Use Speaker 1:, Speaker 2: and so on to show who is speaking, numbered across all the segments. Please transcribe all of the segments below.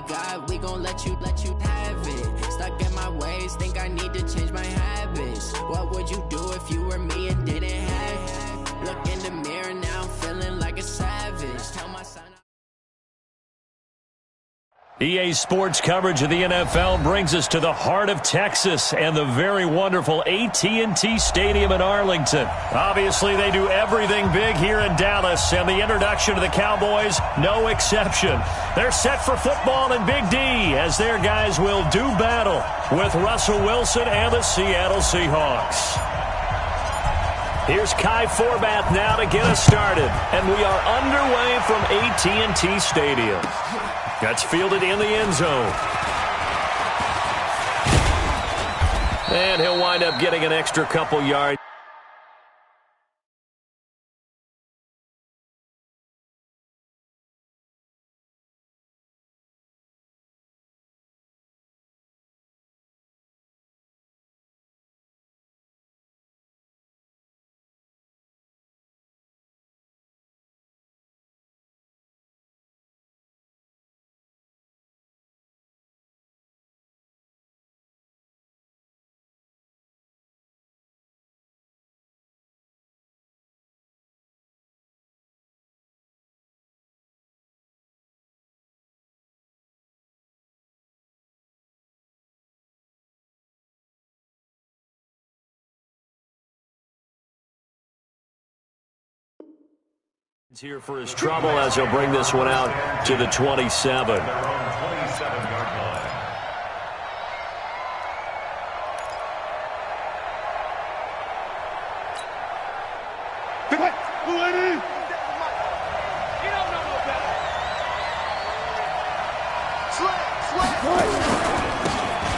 Speaker 1: got, we gon' let you have it. Stuck in my ways, think I need to change my habits. What would you do if you were me and didn't have it? Look in the mirror now, I'm feeling like a savage. Tell my son.
Speaker 2: EA Sports coverage of the NFL brings us to the heart of Texas and the very wonderful AT&T Stadium in Arlington. Obviously, they do everything big here in Dallas, and the introduction to the Cowboys, no exception. They're set for football in Big D as their guys will do battle with Russell Wilson and the Seattle Seahawks. Here's Kai Forbath now to get us started, and we are underway from AT&T Stadium. That's fielded in the end zone. And he'll wind up getting an extra couple yards. Here for his trouble as he'll bring this one out to the 27.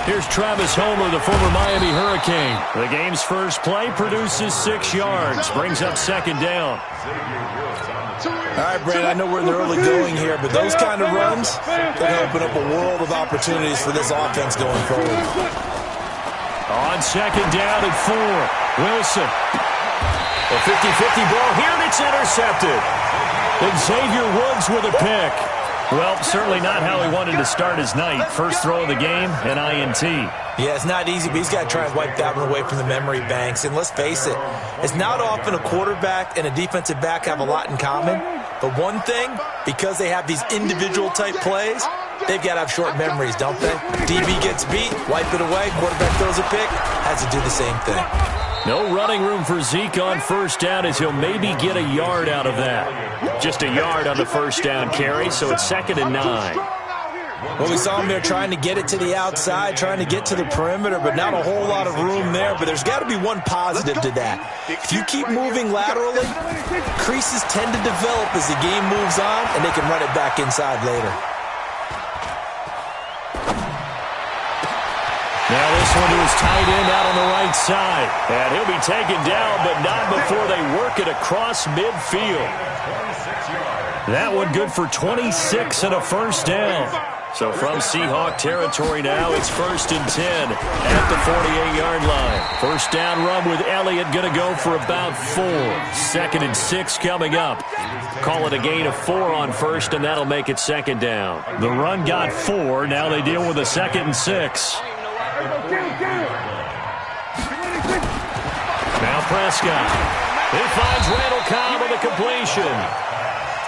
Speaker 2: Here's Travis Homer, the former Miami Hurricane. The game's first play produces 6 yards, brings up second down.
Speaker 3: All right, Brandon, I know we're in the early going here, but those kind of runs can open up a world of opportunities for this offense going forward.
Speaker 2: On second down and 4, Wilson. A 50-50 ball here, and it's intercepted. And Xavier Woods with a pick. Well, certainly not how he wanted to start his night. First throw of the game, an INT.
Speaker 3: Yeah, it's not easy, but he's got to try and wipe that one away from the memory banks. And let's face it, it's not often a quarterback and a defensive back have a lot in common. But one thing, because they have these individual type plays, they've got to have short memories, don't they? DB gets beat, wipe it away, quarterback throws a pick, has to do the same thing.
Speaker 2: No running room for Zeke on first down as he'll maybe get a yard out of that. Just a yard on the first down carry, so it's 2nd and 9.
Speaker 3: Well, we saw him there trying to get it to the outside, trying to get to the perimeter, but not a whole lot of room there. But there's got to be one positive to that. If you keep moving laterally, creases tend to develop as the game moves on, and they can run it back inside later.
Speaker 2: Now this one to his tight end out on the right side. And he'll be taken down, but not before they work it across midfield. That one good for 26 and a first down. So from Seahawk territory now, it's 1st and 10 at the 48-yard line. First down run with Elliott going to go for about 4. 2nd and 6 coming up. Call it a gain of 4 on first, and that'll make it 2nd down. The run got 4. Now they deal with a 2nd and 6. Now Prescott. He finds Randall Cobb on the completion.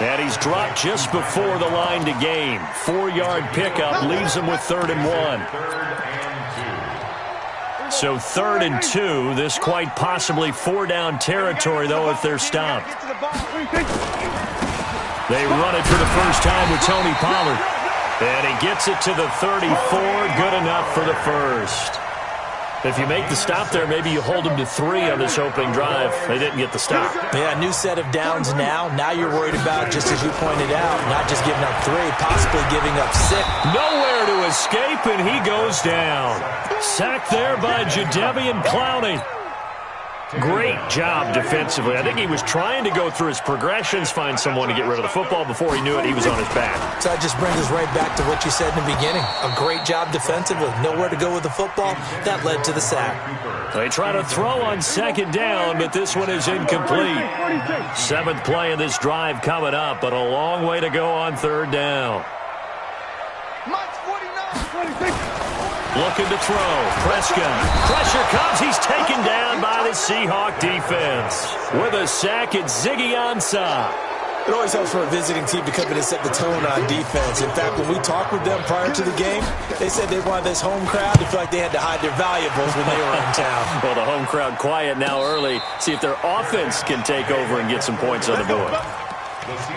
Speaker 2: And he's dropped just before the line to gain. 4-yard pickup leaves him with 3rd and 1. So 3rd and 2. This quite possibly 4-down territory, though, if they're stopped. They run it for the first time with Tony Pollard. And he gets it to the 34. Good enough for the first. If you make the stop there, maybe you hold them to 3 on this opening drive. They didn't get the stop.
Speaker 3: Yeah, new set of downs now. Now you're worried about, just as you pointed out, not just giving up 3, possibly giving up 6.
Speaker 2: Nowhere to escape, and he goes down. Sacked there by Jadeveon Clowney. Great job defensively. I think he was trying to go through his progressions, find someone to get rid of the football. Before he knew it, he was on his back.
Speaker 3: So that just brings us right back to what you said in the beginning. A great job defensively. Nowhere to go with the football. That led to the sack.
Speaker 2: They try to throw on 2nd down, but this one is incomplete. 7th play of this drive coming up, but a long way to go on 3rd down. Looking to throw. Prescott. Pressure comes. He's taken down by the Seahawk defense. With a sack, it's Ziggy Ansah.
Speaker 3: It always helps for a visiting team to come in and set the tone on defense. In fact, when we talked with them prior to the game, they said they wanted this home crowd to feel like they had to hide their valuables when they were in town.
Speaker 2: Well, the home crowd quiet now early. See if their offense can take over and get some points on the board.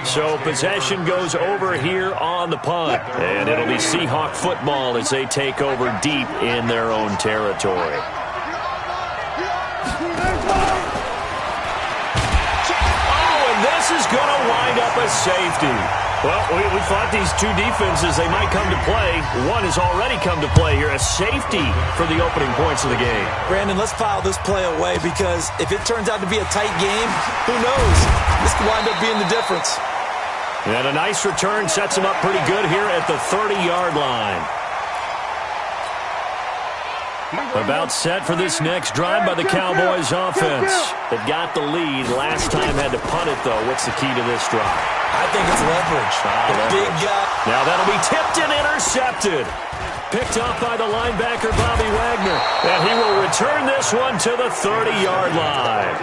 Speaker 2: So possession goes over here on the punt. And it'll be Seahawk football as they take over deep in their own territory. This is going to wind up a safety. Well, we thought these two defenses, they might come to play. One has already come to play here. A safety for the opening points of the game.
Speaker 3: Brandon, let's file this play away because if it turns out to be a tight game, who knows? This could wind up being the difference.
Speaker 2: And a nice return sets him up pretty good here at the 30-yard line. About set for this next drive by the Cowboys offense. They've got the lead. Last time had to punt it, though. What's the key to this drive?
Speaker 3: I think it's leverage. Big guy.
Speaker 2: Now that'll be tipped and intercepted. Picked up by the linebacker, Bobby Wagner. And he will return this one to the 30-yard line.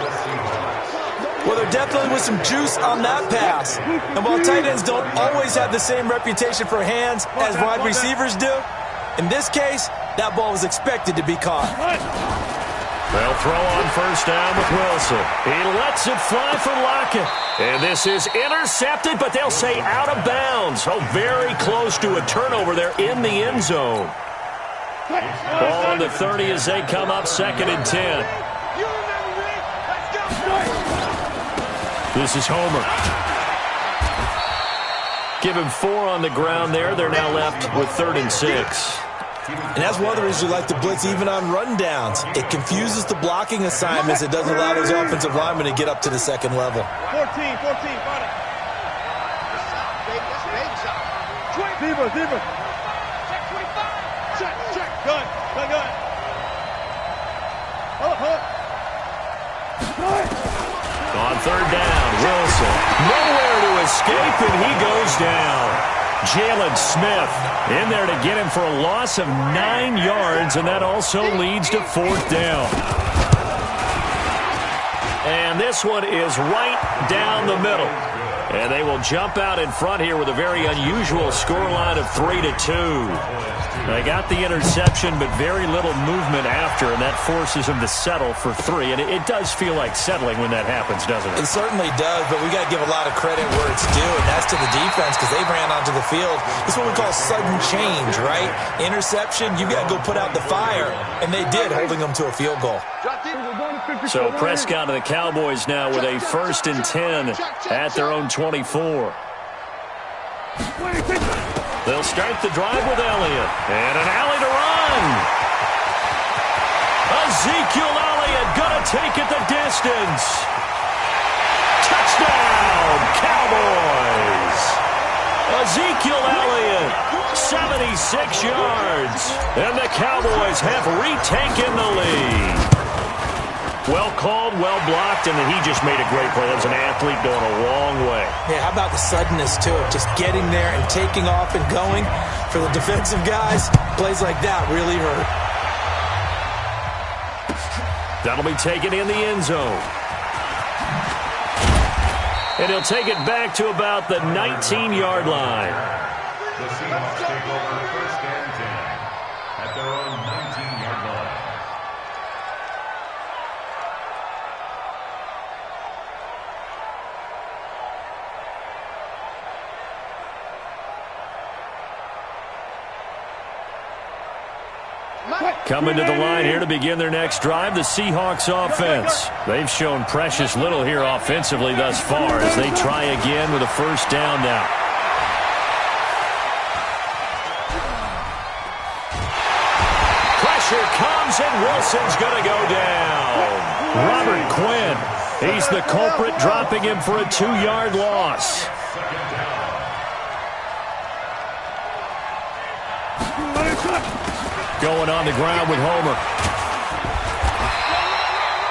Speaker 3: Well, there definitely was some juice on that pass. And while tight ends don't always have the same reputation for hands as wide receivers do, in this case, that ball was expected to be caught.
Speaker 2: They'll throw on first down with Wilson. He lets it fly for Lockett. And this is intercepted, but they'll say out of bounds. Oh, very close to a turnover there in the end zone. Ball on the 30 as they come up 2nd and 10. This is Homer. Give him 4 on the ground there. They're now left with 3rd and 6.
Speaker 3: And that's one of the reasons we like to blitz even on rundowns. It confuses the blocking assignments. It doesn't allow those offensive linemen to get up to the second level.
Speaker 4: 14, got it. Deeper. Check 25. Check. Good.
Speaker 2: On 3rd down, Wilson. Nowhere to escape, and he goes down. Jalen Smith in there to get him for a loss of 9 yards, and that also leads to 4th down. And this one is right down the middle. And they will jump out in front here with a very unusual scoreline of 3-2. They got the interception, but very little movement after, and that forces them to settle for 3. And it does feel like settling when that happens, doesn't it?
Speaker 3: It certainly does, but we got to give a lot of credit where it's due, and that's to the defense because they ran onto the field. It's what we call sudden change, right? Interception, you got to go put out the fire, and they did, holding them to a field goal.
Speaker 2: So Prescott and the Cowboys now with a 1st and 10 at their own 24. They'll start the drive with Elliott. And an alley to run. Ezekiel Elliott going to take it the distance. Touchdown, Cowboys. Ezekiel Elliott, 76 yards. And the Cowboys have retaken the lead. Well called, well blocked, and then he just made a great play. That was an athlete going a long way.
Speaker 3: Yeah, how about the suddenness, too? Just getting there and taking off and going. For the defensive guys, plays like that really hurt.
Speaker 2: That'll be taken in the end zone. And he'll take it back to about the 19-yard line.
Speaker 5: The Seahawks take over 1st and 10 at their own 19-yard line.
Speaker 2: Coming to the line here to begin their next drive, the Seahawks offense. They've shown precious little here offensively thus far as they try again with a 1st down now. Pressure comes and Wilson's going to go down. Robert Quinn, he's the culprit, dropping him for a 2-yard loss. Going on the ground with Homer.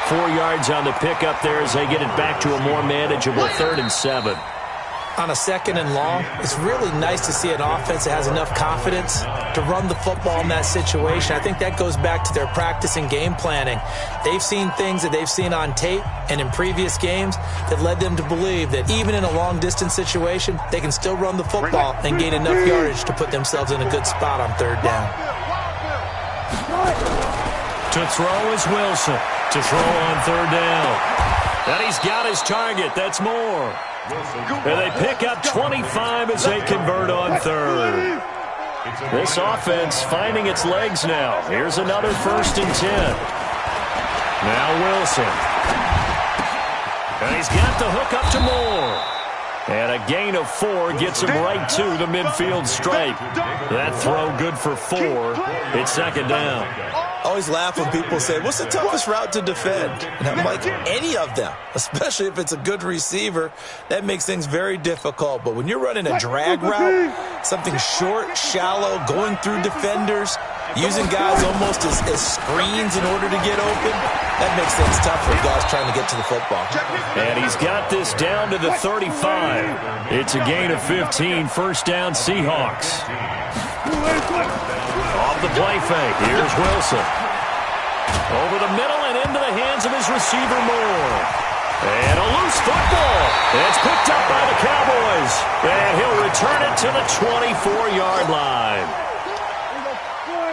Speaker 2: 4 yards on the pickup there as they get it back to a more manageable 3rd and 7.
Speaker 3: on a 2nd and long, it's really nice to see an offense that has enough confidence to run the football in that situation. I think that goes back to their practice and game planning. They've seen things that they've seen on tape and in previous games that led them to believe that even in a long-distance situation, they can still run the football and gain enough yardage to put themselves in a good spot on 3rd down.
Speaker 2: To throw is Wilson. To throw on 3rd down. And he's got his target. That's more. And they pick up 25 as they convert on 3rd. This offense finding its legs now. Here's another 1st and 10. Now Wilson. And he's got the hook up to Moore. And a gain of 4 gets him right to the midfield stripe. That throw good for 4. It's 2nd down.
Speaker 3: I always laugh when people say, what's the toughest route to defend? And I'm like, any of them, especially if it's a good receiver. That makes things very difficult. But when you're running a drag route, something short, shallow, going through defenders, using guys almost as screens in order to get open, that makes things tough for guys trying to get to the football.
Speaker 2: And he's got this down to the 35. It's a gain of 15, 1st down Seahawks. Off the play fake, here's Wilson. Over the middle and into the hands of his receiver Moore. And a loose football. It's picked up by the Cowboys. And he'll return it to the 24-yard line.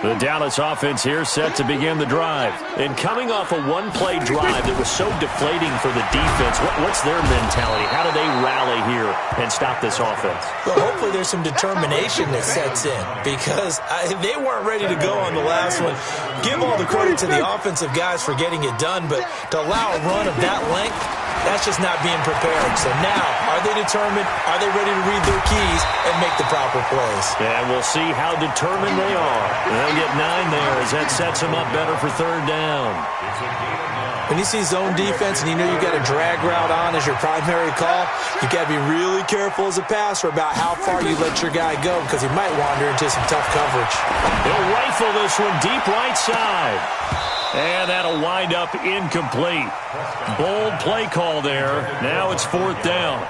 Speaker 2: The Dallas offense here set to begin the drive. And coming off a one-play drive that was so deflating for the defense, what's their mentality? How do they rally here and stop this offense?
Speaker 3: Well, hopefully there's some determination that sets in because they weren't ready to go on the last one. Give all the credit to the offensive guys for getting it done, but to allow a run of that length, that's just not being prepared. So now, are they determined? Are they ready to read their keys and make the proper plays?
Speaker 2: And we'll see how determined they are. They'll get 9 there as that sets them up better for 3rd down.
Speaker 3: When you see zone defense and you know you got a drag route on as your primary call, you got to be really careful as a passer about how far you let your guy go because he might wander into some tough coverage.
Speaker 2: They'll rifle this one deep right side. And that'll wind up incomplete. Bold play call there. Now it's 4th down.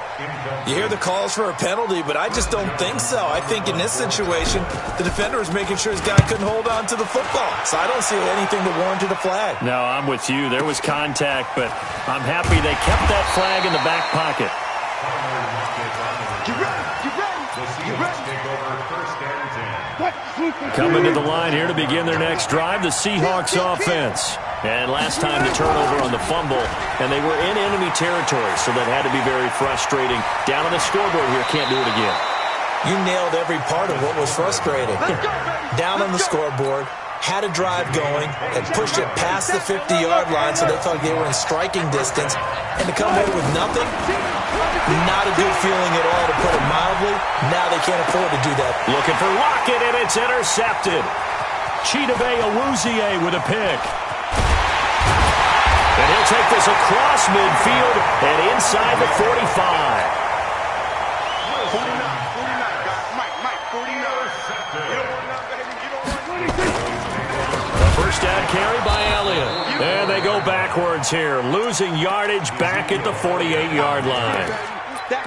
Speaker 3: You hear the calls for a penalty, but I just don't think so. I think in this situation, the defender was making sure his guy couldn't hold on to the football. So I don't see anything that warranted a flag.
Speaker 2: No, I'm with you. There was contact, but I'm happy they kept that flag in the back pocket. Coming to the line here to begin their next drive, the Seahawks offense. And last time the turnover on the fumble, and they were in enemy territory, so that had to be very frustrating. Down on the scoreboard here, can't do it again.
Speaker 3: You nailed every part of what was frustrating. Down on the scoreboard, had a drive going, and pushed it past the 50-yard line so they thought they were in striking distance, and to come away with nothing, not a good feeling at all, to put it mildly. Now they can't afford to do that.
Speaker 2: Looking for Lockett, and it's intercepted. Chidobe Awuzie with a pick. And he'll take this across midfield and inside the 45. First down carry by Elliott. And they go backwards here, losing yardage back at the 48-yard line.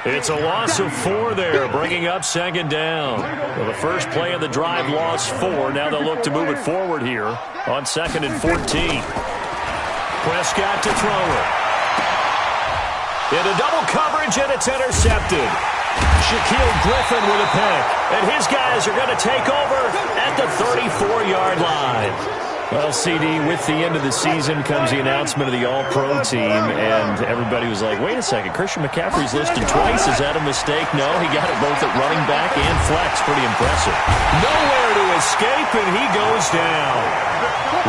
Speaker 2: It's a loss of 4 there, bringing up 2nd down. Well, the first play of the drive lost 4. Now they'll look to move it forward here on 2nd and 14. Prescott to throw it. Into double coverage, and it's intercepted. Shaquille Griffin with a pick. And his guys are going to take over at the 34-yard line. Well, CD, with the end of the season comes the announcement of the All-Pro team, and everybody was like, wait a second, Christian McCaffrey's listed twice. Is that a mistake? No, he got it both at running back and flex. Pretty impressive. Nowhere to escape, and he goes down.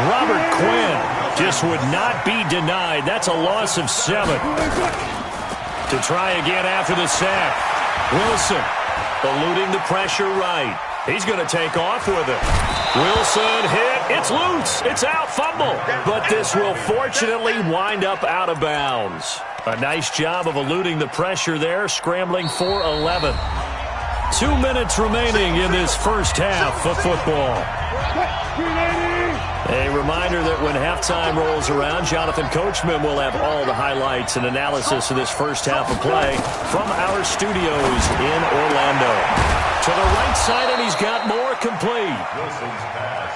Speaker 2: Robert Quinn just would not be denied. That's a loss of 7. To try again after the sack. Wilson eluding the pressure right. He's going to take off with it. Wilson hit. It's loose. It's out. Fumble. But this will fortunately wind up out of bounds. A nice job of eluding the pressure there, scrambling for 11. 2 minutes remaining in this first half of football. A reminder that when halftime rolls around, Jonathan Coachman will have all the highlights and analysis of this first half of play from our studios in Orlando. To the right side, and he's got more complete.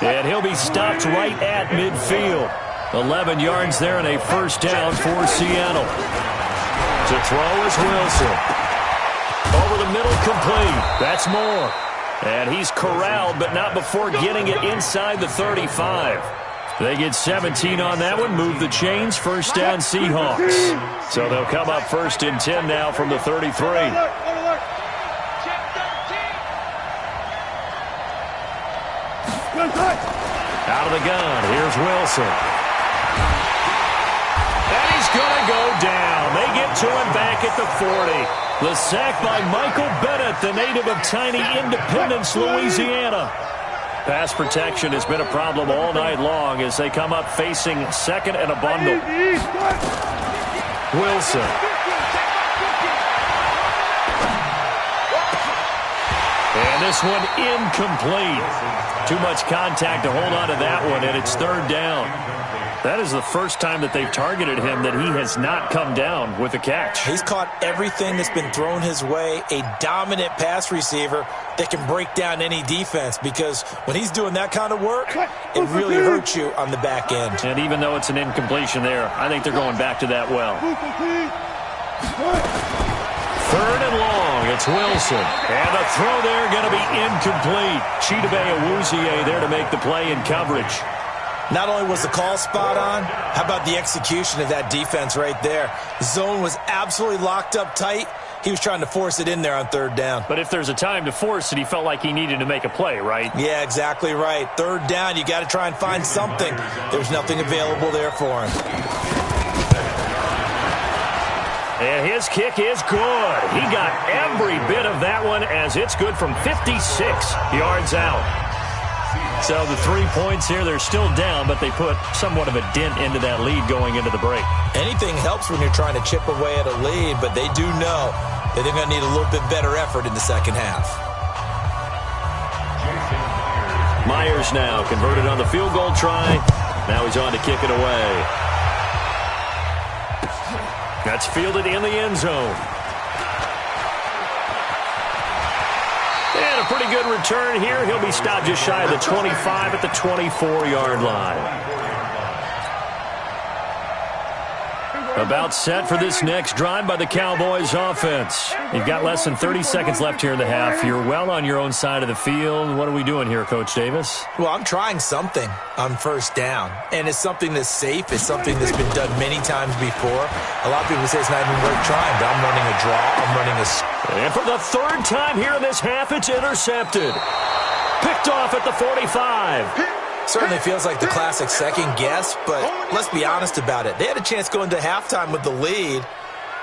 Speaker 2: And he'll be stopped right at midfield. 11 yards there and a first down for Seattle. To throw is Wilson. Over the middle, complete. That's Moore. And he's corralled, but not before getting it inside the 35. They get 17 on that one, move the chains, first down Seahawks. So they'll come up first and 10 now from the 33. Out of the gun, here's Wilson. And he's going to go down. They get to him back at the 40. The sack by Michael Bennett, the native of tiny Independence, Louisiana. Pass protection has been a problem all night long as they come up facing second and a bundle. Wilson. And this one incomplete. Too much contact to hold on to that one, and it's third down. That is the first time that they've targeted him that he has not come down with a catch.
Speaker 3: He's caught everything that's been thrown his way, a dominant pass receiver that can break down any defense, because when he's doing that kind of work, it really hurts you on the back end.
Speaker 2: And even though it's an incompletion there, I think they're going back to that well. Third and long, it's Wilson. And the throw there going to be incomplete. Chidobe Awuzie there to make the play in coverage.
Speaker 3: Not only was the call spot on, how about the execution of that defense right there? Zone was absolutely locked up tight. He was trying to force it in there on third down.
Speaker 2: But if there's a time to force it, he felt like he needed to make a play, right?
Speaker 3: Yeah, exactly right. Third down, you got to try and find something. There's nothing available there for him.
Speaker 2: And his kick is good. He got every bit of that one as it's good from 56 yards out. So the 3 points here, they're still down, but they put somewhat of a dent into that lead going into the break.
Speaker 3: Anything helps when you're trying to chip away at a lead, but they do know that they're going to need a little bit better effort in the second half.
Speaker 2: Myers now converted on the field goal try. Now he's on to kick it away. That's fielded in the end zone. And a pretty good return here. He'll be stopped just shy of the 25 at the 24-yard line. About set for this next drive by the Cowboys offense. You've got less than 30 seconds left here in the half. You're well on your own side of the field. What are we doing here, Coach Davis?
Speaker 3: Well, I'm trying something on first down, and it's something that's safe. It's something that's been done many times before. A lot of people say it's not even worth trying, but I'm running a draw. I'm running a...
Speaker 2: And for the third time here in this half, it's intercepted. Picked off at the 45.
Speaker 3: Certainly feels like the classic second guess, but let's be honest about it. They had a chance going to halftime with the lead.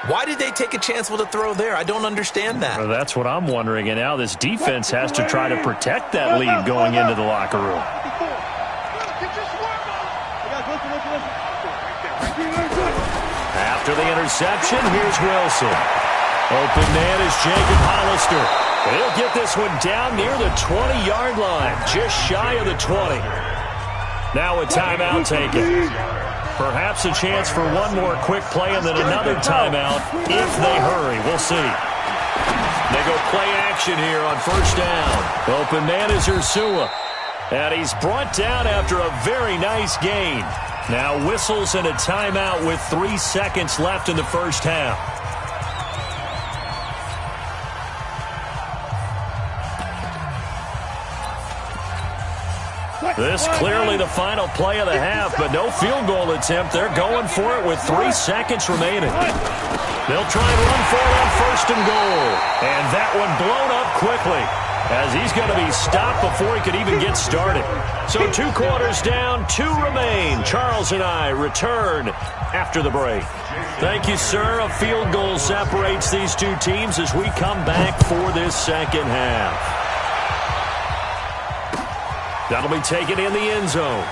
Speaker 3: Why did they take a chance with a throw there? I don't understand that.
Speaker 2: Well, that's what I'm wondering, and now this defense has to try to protect that lead going into the locker room. After the interception, here's Wilson. Open man is Jacob Hollister. He'll get this one down near the 20-yard line, just shy of the 20. Now a timeout taken. Perhaps a chance for one more quick play and then another timeout if they hurry. We'll see. They go play action here on first down. Open man is Ursua. And he's brought down after a very nice gain. Now whistles and a timeout with 3 seconds left in the first half. This clearly the final play of the half, but no field goal attempt. They're going for it with 3 seconds remaining. They'll try and run for it on first and goal. And that one blown up quickly as he's going to be stopped before he could even get started. So 2 quarters down, 2 remain. Charles and I return after the break. Thank you, sir. A field goal separates these 2 teams as we come back for this second half. That'll be taken in the end zone.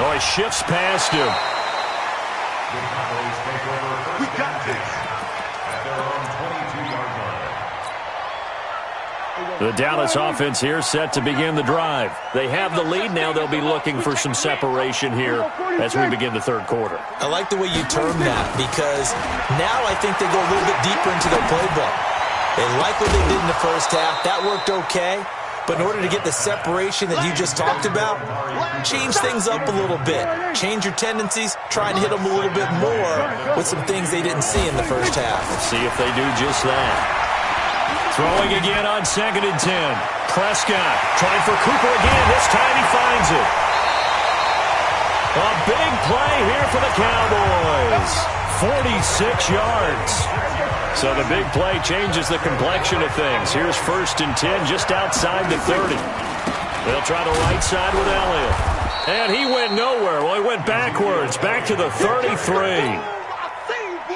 Speaker 2: Oh, he shifts past him.
Speaker 5: The Cowboys take over first and 10 at their own 22-yard
Speaker 2: The Dallas offense here set to begin the drive. They have the lead now. They'll be looking for some separation here as we begin the third quarter.
Speaker 3: I like the way you term that because now I think they go a little bit deeper into their playbook. They like what they did in the first half. That worked okay. But in order to get the separation that you just talked about, change things up a little bit. Change your tendencies, try and hit them a little bit more with some things they didn't see in the first half.
Speaker 2: Let's see if they do just that. Throwing again on 2nd and 10. Prescott trying for Cooper again. This time he finds it. A big play here for the Cowboys. 46 yards. So the big play changes the complexion of things. Here's 1st and 10 just outside the 30. They'll try the right side with Elliott. And he went nowhere. Well, he went backwards, back to the 33.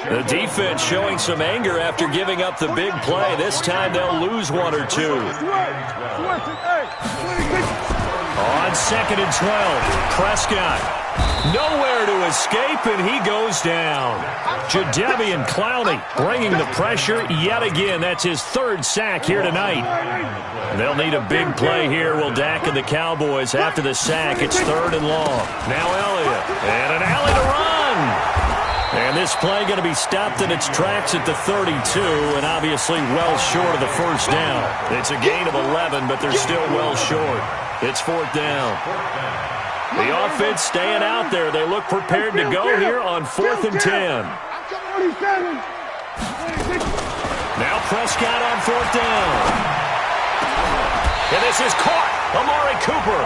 Speaker 2: The defense showing some anger after giving up the big play. This time they'll lose 1 or 2. On 2nd and 12, Prescott. Nowhere to escape, and he goes down. Jadeveon Clowney bringing the pressure yet again. That's his 3rd sack here tonight. They'll need a big play here, will Dak and the Cowboys. After the sack, it's 3rd and long. Now Elliott, and an alley to run. And this play going to be stopped in its tracks at the 32, and obviously well short of the first down. It's a gain of 11, but they're still well short. It's 4th down. The offense staying out there. They look prepared to go here on 4th and 10. Now Prescott on 4th down. And this is caught. Amari Cooper.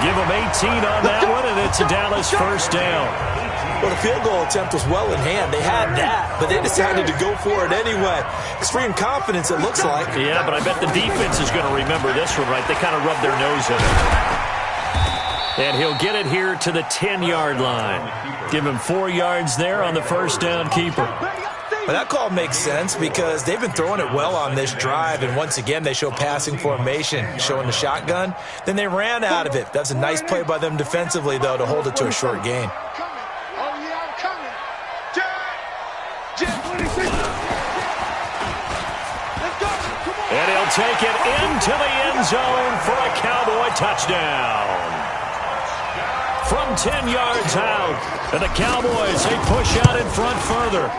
Speaker 2: Give him 18 on that one, and it's a Dallas 1st down.
Speaker 3: Well, the field goal attempt was well in hand. They had that, but they decided to go for it anyway. Extreme confidence, it looks like.
Speaker 2: Yeah, but I bet the defense is going to remember this one, right? They kind of rubbed their nose in it. And he'll get it here to the 10-yard line. Give him 4 yards there on the 1st down keeper.
Speaker 3: Well, that call makes sense because they've been throwing it well on this drive, and once again they show passing formation, showing the shotgun. Then they ran out of it. That's a nice play by them defensively, though, to hold it to a short gain.
Speaker 2: And he'll take it into the end zone for a Cowboy touchdown. From 10 yards out, and the Cowboys, they push out in front further.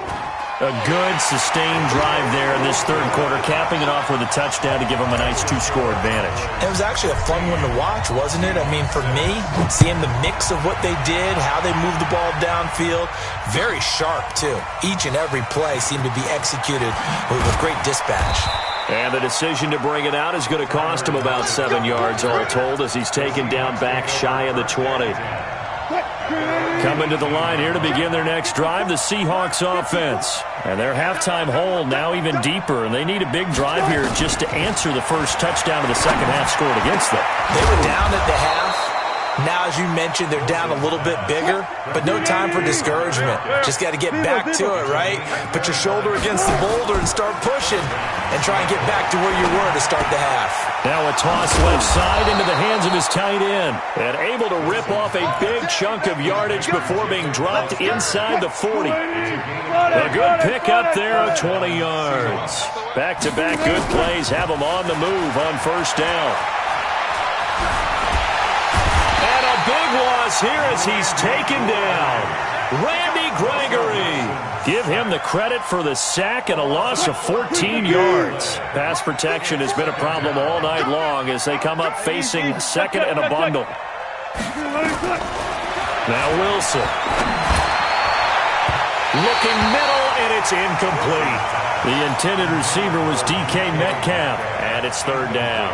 Speaker 2: A good, sustained drive there in this 3rd quarter, capping it off with a touchdown to give them a nice 2-score advantage.
Speaker 3: It was actually a fun one to watch, wasn't it? I mean, for me, seeing the mix of what they did, how they moved the ball downfield, very sharp, too. Each and every play seemed to be executed with great dispatch.
Speaker 2: And the decision to bring it out is going to cost him about 7 yards all told as he's taken down back shy of the 20. Coming to the line here to begin their next drive, the Seahawks offense. And their halftime hole now even deeper, and they need a big drive here just to answer the first touchdown of the second half scored against them.
Speaker 3: They were down at the half. Now, as you mentioned, they're down a little bit bigger, but no time for discouragement. Just got to get back to it, right? Put your shoulder against the boulder and start pushing and try and get back to where you were to start the half.
Speaker 2: Now a toss left side into the hands of his tight end, and able to rip off a big chunk of yardage before being dropped inside the 40. A good pick up there of 20 yards. Back-to-back good plays have him on the move on 1st down. And a big loss here as he's taken down. Randy Gregory. Give him the credit for the sack and a loss of 14 yards. Pass protection has been a problem all night long as they come up facing 2nd and a bundle. Now Wilson. Looking middle, and it's incomplete. The intended receiver was DK Metcalf, and it's 3rd down.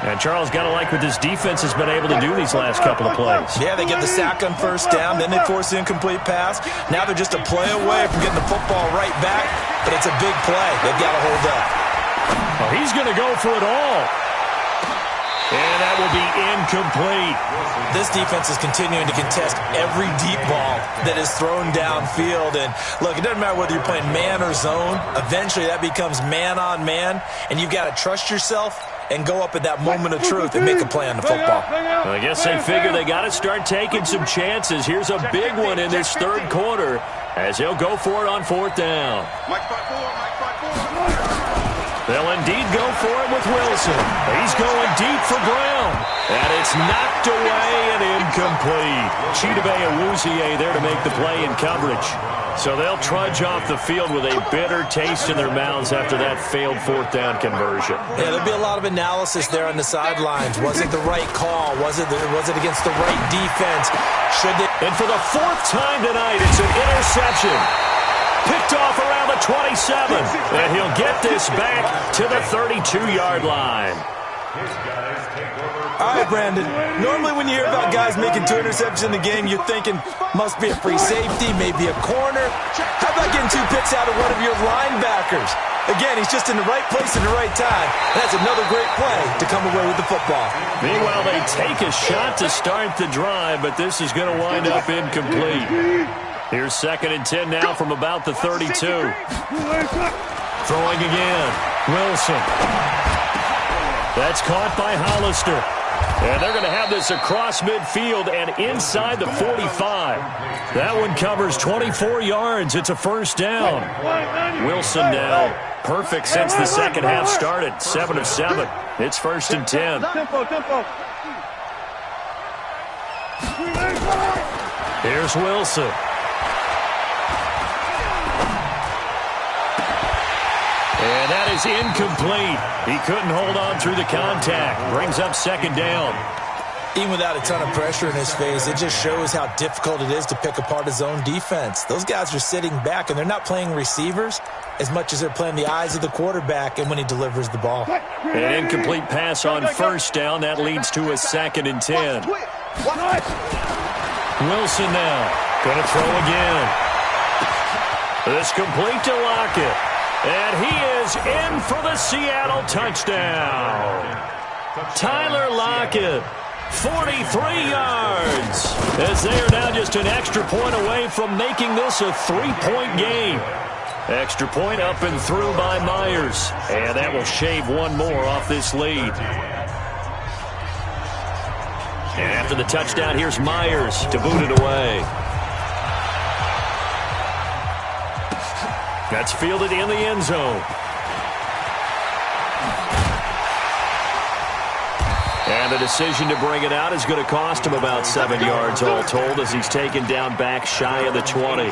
Speaker 2: And Charles, got to like what this defense has been able to do these last couple of plays.
Speaker 3: Yeah, they get the sack on 1st down, then they force the incomplete pass. Now they're just a play away from getting the football right back, but it's a big play. They've got to hold up.
Speaker 2: Well, he's going to go for it all. And that will be incomplete.
Speaker 3: This defense is continuing to contest every deep ball that is thrown downfield. And look, it doesn't matter whether you're playing man or zone. Eventually that becomes man on man, and you've got to trust yourself and go up at that moment of truth and make a play on the football.
Speaker 2: Well, I guess they figure they got to start taking some chances. Here's a big one in this 3rd quarter as he'll go for it on 4th down. They'll indeed go for it with Wilson. He's going deep for Brown. And it's knocked away and incomplete. Chidobe Awuzie there to make the play in coverage. So they'll trudge off the field with a bitter taste in their mouths after that failed fourth down conversion.
Speaker 3: Yeah, there'll be a lot of analysis there on the sidelines. Was it the right call? Was it against the right defense?
Speaker 2: And for the fourth time tonight, it's an interception. Picked off around the 27. And he'll get this back to the 32-yard line.
Speaker 3: All right, Brandon. Normally when you hear about guys making 2 interceptions in the game, you're thinking must be a free safety, maybe a corner. How about getting 2 picks out of one of your linebackers? Again, he's just in the right place at the right time. And that's another great play to come away with the football.
Speaker 2: Meanwhile, they take a shot to start the drive, but this is going to wind up incomplete. Here's 2nd and 10 now from about the 32. Throwing again. Wilson. That's caught by Hollister. And they're going to have this across midfield and inside the 45. That one covers 24 yards. It's a first down. Wilson now perfect since the second half started. 7 of 7. It's 1st and 10. Here's Wilson. And that is incomplete. He couldn't hold on through the contact. Brings up 2nd down.
Speaker 3: Even without a ton of pressure in his face, it just shows how difficult it is to pick apart his own defense. Those guys are sitting back, and they're not playing receivers as much as they're playing the eyes of the quarterback and when he delivers the ball.
Speaker 2: An incomplete pass on 1st down. That leads to a 2nd and 10. Wilson now. Going to throw again. This complete to Lockett. And he is in for the Seattle touchdown. Tyler Lockett, 43 yards, as they are now just an extra point away from making this a 3-point game. Extra point up and through by Myers. And that will shave one more off this lead. And after the touchdown, here's Myers to boot it away. That's fielded in the end zone. And the decision to bring it out is going to cost him about 7 yards all told as he's taken down back shy of the 20.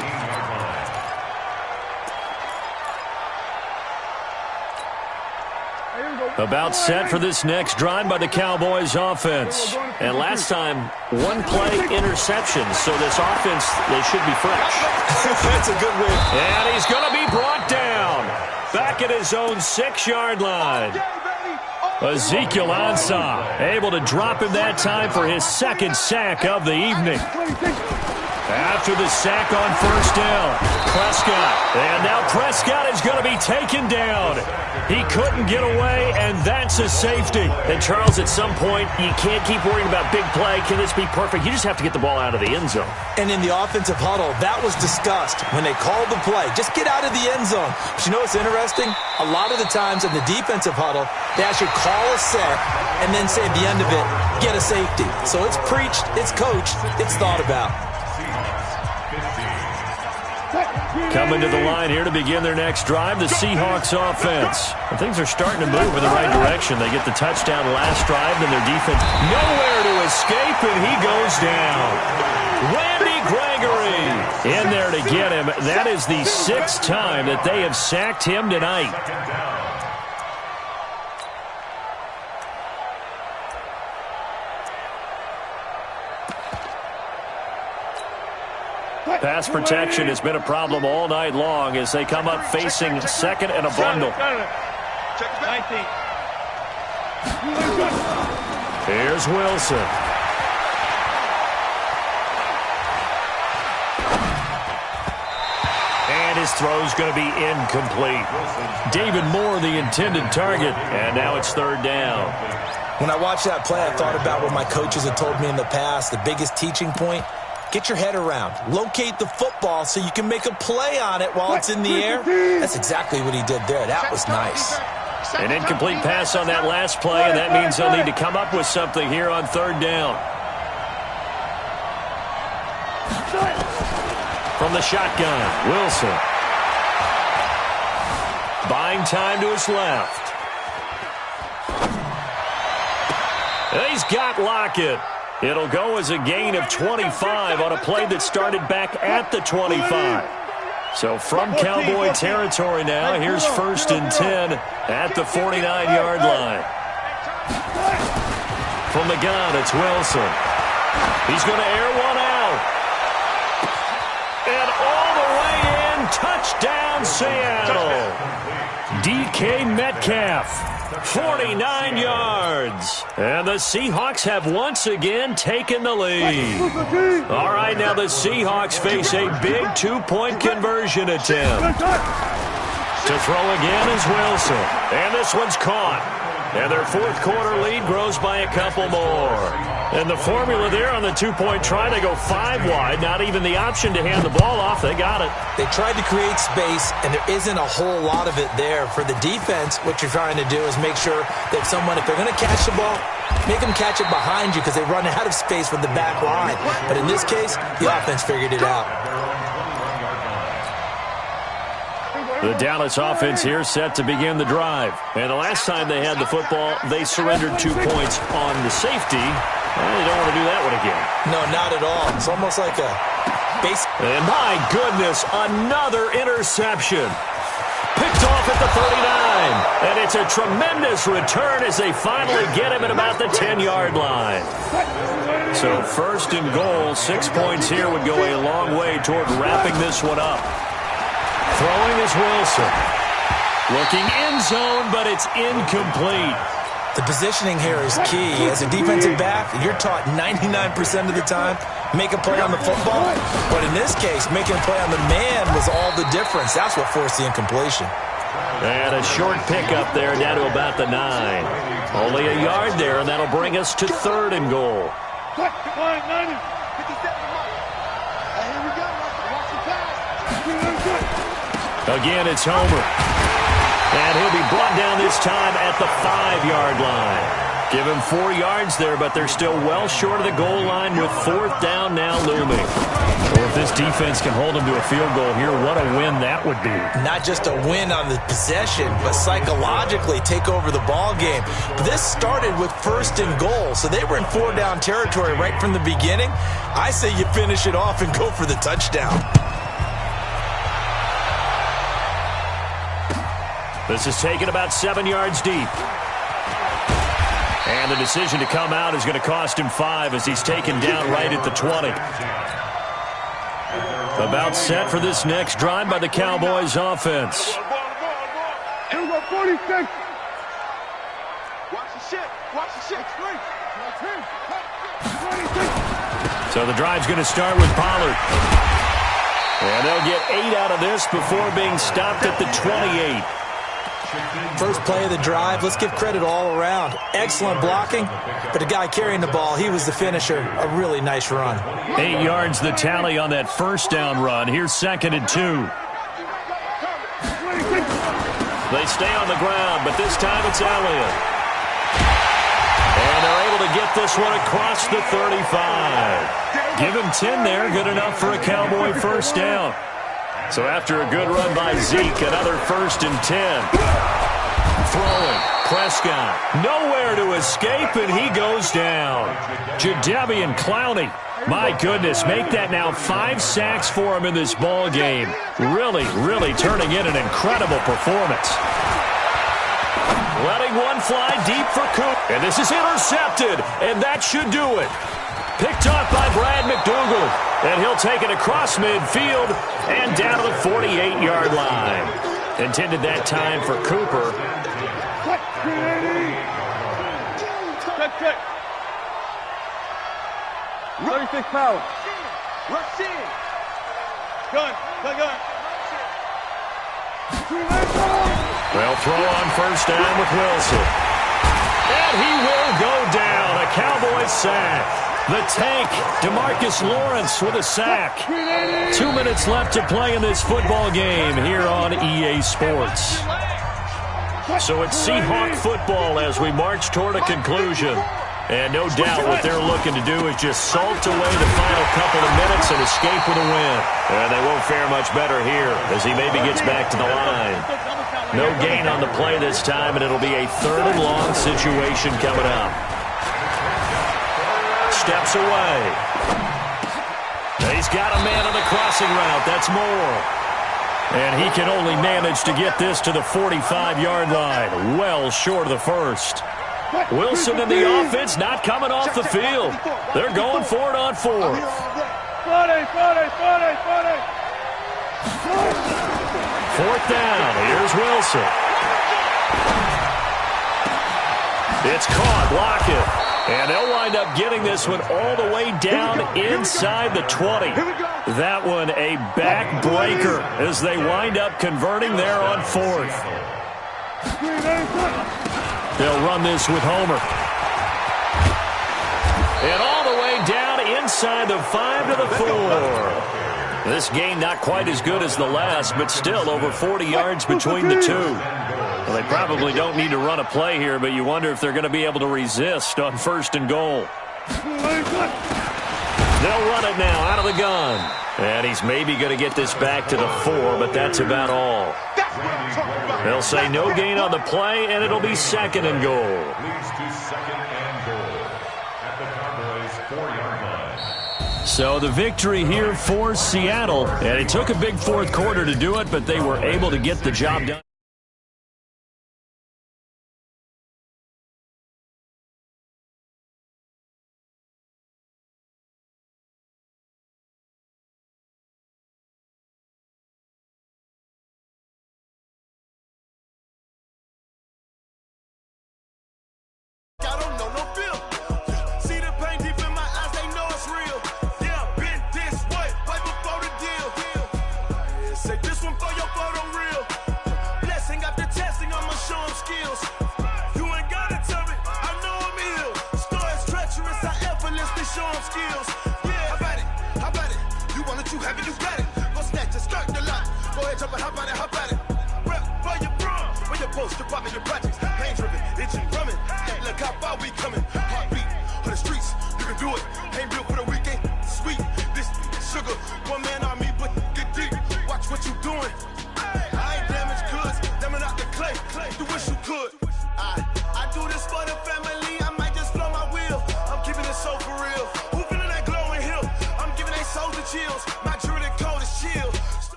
Speaker 2: About set for this next drive by the Cowboys offense. And last time, 1-play interception. So this offense, they should be fresh.
Speaker 3: That's a good win.
Speaker 2: And he's going to be brought down. Back at his own 6-yard line. Ezekiel Ansah able to drop him that time for his 2nd sack of the evening. After the sack on 1st down, Prescott. And now Prescott is going to be taken down. He couldn't get away, and that's a safety. And, Charles, at some point, you can't keep worrying about big play. Can this be perfect? You just have to get the ball out of the end zone.
Speaker 3: And in the offensive huddle, that was discussed when they called the play. Just get out of the end zone. But you know what's interesting? A lot of the times in the defensive huddle, they actually call a set and then say at the end of it, get a safety. So it's preached, it's coached, it's thought about.
Speaker 2: Coming to the line here to begin their next drive, the Seahawks offense. And things are starting to move in the right direction. They get the touchdown last drive, and their defense nowhere to escape, and he goes down. Randy Gregory in there to get him. That is the 6th time that they have sacked him tonight. Pass protection has been a problem all night long as they come up facing 2nd and a bundle. Here's Wilson. And his throw's going to be incomplete. David Moore, the intended target, and now it's 3rd down.
Speaker 3: When I watched that play, I thought about what my coaches had told me in the past. The biggest teaching point, get your head around. Locate the football so you can make a play on it while it's in the air. That's exactly what he did there. That was nice.
Speaker 2: An incomplete pass on that last play, and that means they'll need to come up with something here on 3rd down. From the shotgun, Wilson. Buying time to his left. He's got Lockett. It'll go as a gain of 25 on a play that started back at the 25. So from Cowboy territory now, here's 1st and 10 at the 49-yard line. From the gun, it's Wilson. He's going to air one out. And all the way in, touchdown Seattle. DK Metcalf. 49 yards. And the Seahawks have once again taken the lead. All right, now the Seahawks face a big 2-point conversion attempt. To throw again is Wilson. And this one's caught. And their 4th quarter lead grows by a couple more. And the formula there on the 2-point try, they go 5 wide. Not even the option to hand the ball off. They got it.
Speaker 3: They tried to create space, and there isn't a whole lot of it there. For the defense, what you're trying to do is make sure that if they're going to catch the ball, make them catch it behind you because they run out of space with the back line. But in this case, the offense figured it out.
Speaker 2: The Dallas offense here set to begin the drive. And the last time they had the football, they surrendered 2 points on the safety. Well, they don't want to do that one again.
Speaker 3: No, not at all. It's almost like a base.
Speaker 2: And my goodness, another interception. Picked off at the 39. And it's a tremendous return as they finally get him at about the 10-yard line. So 1st and goal, 6 points here would go a long way toward wrapping this one up. Throwing is Wilson. Looking end zone, but it's incomplete.
Speaker 3: The positioning here is key. As a defensive back, you're taught 99% of the time, make a play on the football. But in this case, making a play on the man was all the difference. That's what forced the incompletion.
Speaker 2: And a short pickup there down to about the 9. Only a yard there, and that'll bring us to 3rd and goal. Again, it's Homer. And he'll be brought down this time at the 5-yard line. Give him 4 yards there, but they're still well short of the goal line with 4th down now looming. Well, if this defense can hold them to a field goal here, what a win that would be.
Speaker 3: Not just a win on the possession, but psychologically take over the ball game. But this started with 1st and goal, so they were in 4-down territory right from the beginning. I say you finish it off and go for the touchdown.
Speaker 2: This is taken about 7 yards deep. And the decision to come out is going to cost him 5 as he's taken down right at the 20. About set for this next drive by the Cowboys offense. So the drive's going to start with Pollard. And they'll get 8 out of this before being stopped at the 28.
Speaker 3: First play of the drive, let's give credit all around. Excellent blocking, but the guy carrying the ball, he was the finisher. A really nice run.
Speaker 2: 8 yards the tally on that 1st down run. Here's 2nd and 2. They stay on the ground, but this time it's Elliott. And they're able to get this one across the 35. Give him 10 there, good enough for a Cowboy 1st down. So after a good run by Zeke, another 1st and 10. Throwing. Prescott. Nowhere to escape, and he goes down. Jadeveon Clowney. My goodness, make that now 5 sacks for him in this ball game. Really, really turning in an incredible performance. Letting one fly deep for Coop. And this is intercepted, and that should do it. Picked off by Brad McDougal. And he'll take it across midfield and down to the 48-yard line. Intended that time for Cooper.
Speaker 4: Check. 36 power. Rush in. Gun.
Speaker 2: They'll throw on 1st down with Wilson. And he will go down. A Cowboys sack. The tank, DeMarcus Lawrence with a sack. 2 minutes left to play in this football game here on EA Sports. So it's Seahawk football as we march toward a conclusion. And no doubt what they're looking to do is just salt away the final couple of minutes and escape with a win. And they won't fare much better here as he maybe gets back to the line. No gain on the play this time, and it'll be a 3rd and long situation coming up. steps away. He's got a man on the crossing route. That's Moore. And he can only manage to get this to the 45-yard line. Well short of the first. Wilson and the offense not coming off the field. They're going for it on fourth.
Speaker 4: 40.
Speaker 2: Fourth down. Here's Wilson. It's caught. Lockett. And they'll wind up getting this one all the way down inside the 20. That one a backbreaker as they wind up converting there on fourth. They'll run this with Homer. And all the way down inside the 5 to the 4. This game not quite as good as the last, but still over 40 yards between the two. Well, they probably don't need to run a play here, but you wonder if they're going to be able to resist on first and goal. They'll run it now out of the gun. And he's maybe going to get this back to the 4, but that's about all. They'll say no gain on the play, and it'll be second and goal.
Speaker 5: Leads to second and goal at the Cowboys' 4-yard line.
Speaker 2: So the victory here for Seattle. And it took a big fourth quarter to do it, but they were able to get the job done.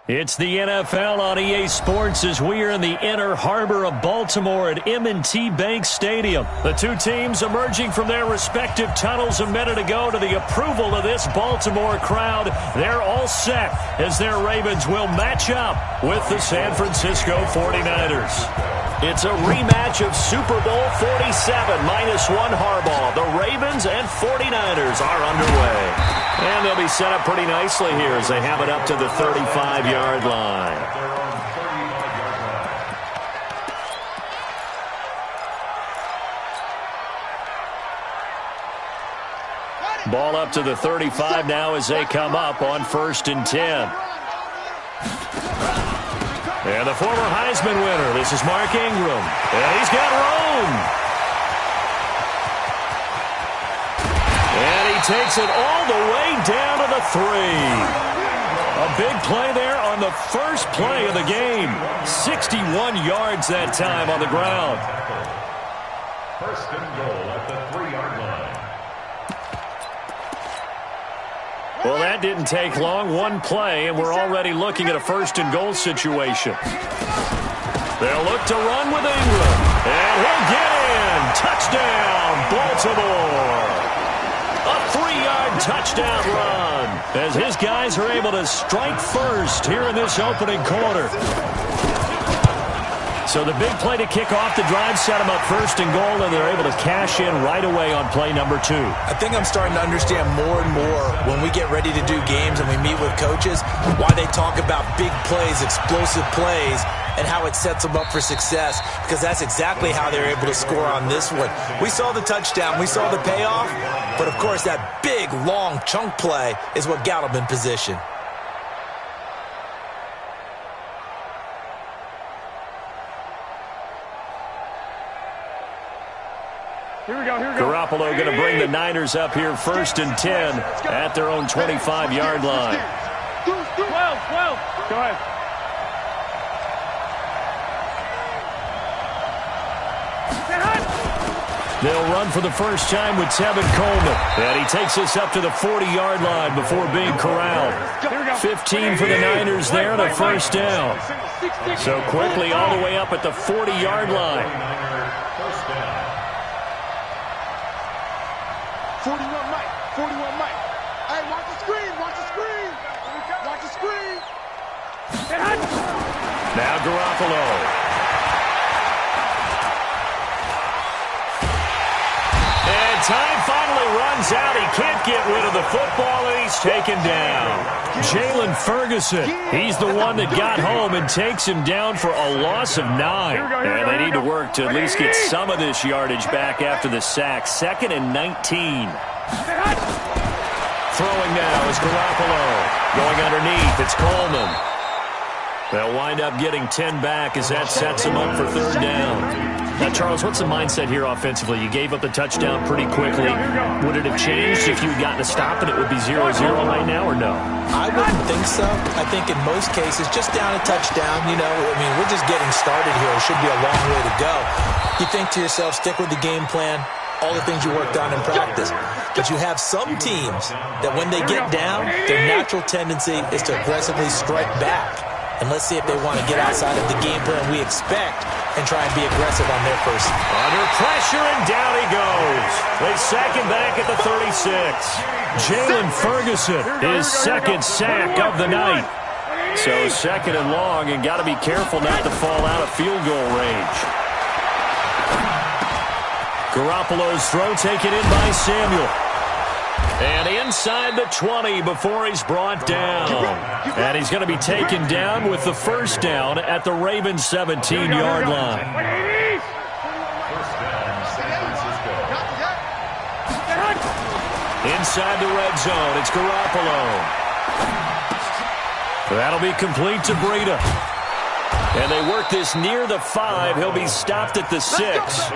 Speaker 2: It's the NFL on EA Sports as we are in the inner harbor of Baltimore at M&T Bank Stadium. The two teams emerging from their respective tunnels a minute ago to the approval of this Baltimore crowd. They're all set as their Ravens will match up with the San Francisco 49ers. It's a rematch of Super Bowl 47 -1 Harbaugh. The Ravens and 49ers are underway. And they'll be set up pretty nicely here as they have it up to the 35-yard line. Ball up to the 35 now as they come up on 1st and 10. And the former Heisman winner, this is Mark Ingram. And he's got room. And he takes it all the way down to the 3. A big play there on the first play of the game. 61 yards that time on the ground.
Speaker 5: First and goal at the 3-yard line.
Speaker 2: Well, that didn't take long. One play, and we're already looking at a first and goal situation. They'll look to run with Ingram. And he'll get in. Touchdown, Baltimore. A 3-yard touchdown run as his guys are able to strike first here in this opening quarter. So the big play to kick off the drive set them up first and goal, and they're able to cash in right away on play number 2.
Speaker 3: I think I'm starting to understand more and more when we get ready to do games and we meet with coaches why they talk about big plays, explosive plays, and how it sets them up for success, because that's exactly how they're able to score on this one. We saw the touchdown, we saw the payoff, but of course that big, long chunk play is what got them in position.
Speaker 4: Here we go, here we go.
Speaker 2: Garoppolo going to bring the Niners up here first and 10 at their own 25-yard line.
Speaker 4: 12. Go ahead.
Speaker 2: They'll run for the first time with Tevin Coleman. And he takes us up to the 40-yard line before being corralled. 15 for the Niners there and a first down. So quickly all the way up at the 40-yard line.
Speaker 6: 41 Mike. Hey, watch the screen. Watch the screen.
Speaker 2: Now Garoppolo. And time finally runs out. He can't get rid of the football, and he's taken down. Jalen Ferguson, he's the one that got home and takes him down for a loss of 9. And they need to work to at least get some of this yardage back after the sack. 2nd and 19. Throwing now is Garoppolo. Going underneath, it's Coleman. They'll wind up getting 10 back as that sets them up for 3rd down. Now, Charles, what's the mindset here offensively? You gave up the touchdown pretty quickly. Would it have changed if you had gotten a stop and it would be 0-0 right now, or no?
Speaker 3: I wouldn't think so. I think in most cases, just down a touchdown, we're just getting started here. It should be a long way to go. You think to yourself, stick with the game plan, all the things you worked on in practice. But you have some teams that when they get down, their natural tendency is to aggressively strike back. And let's see if they want to get outside of the game plan we expect and try and be aggressive on their first.
Speaker 2: Under pressure, and down he goes. They sack him back at the 36. Jalen Ferguson, his 2nd sack of the night. So 2nd and long, and got to be careful not to fall out of field goal range. Garoppolo's throw taken in by Samuel. And inside the 20 before he's brought down. And he's going to be taken down with the first down at the Ravens' 17-yard line.
Speaker 5: First down, San Francisco.
Speaker 2: Inside the red zone, it's Garoppolo. That'll be complete to Breida. And they work this near the 5. He'll be stopped at the 6.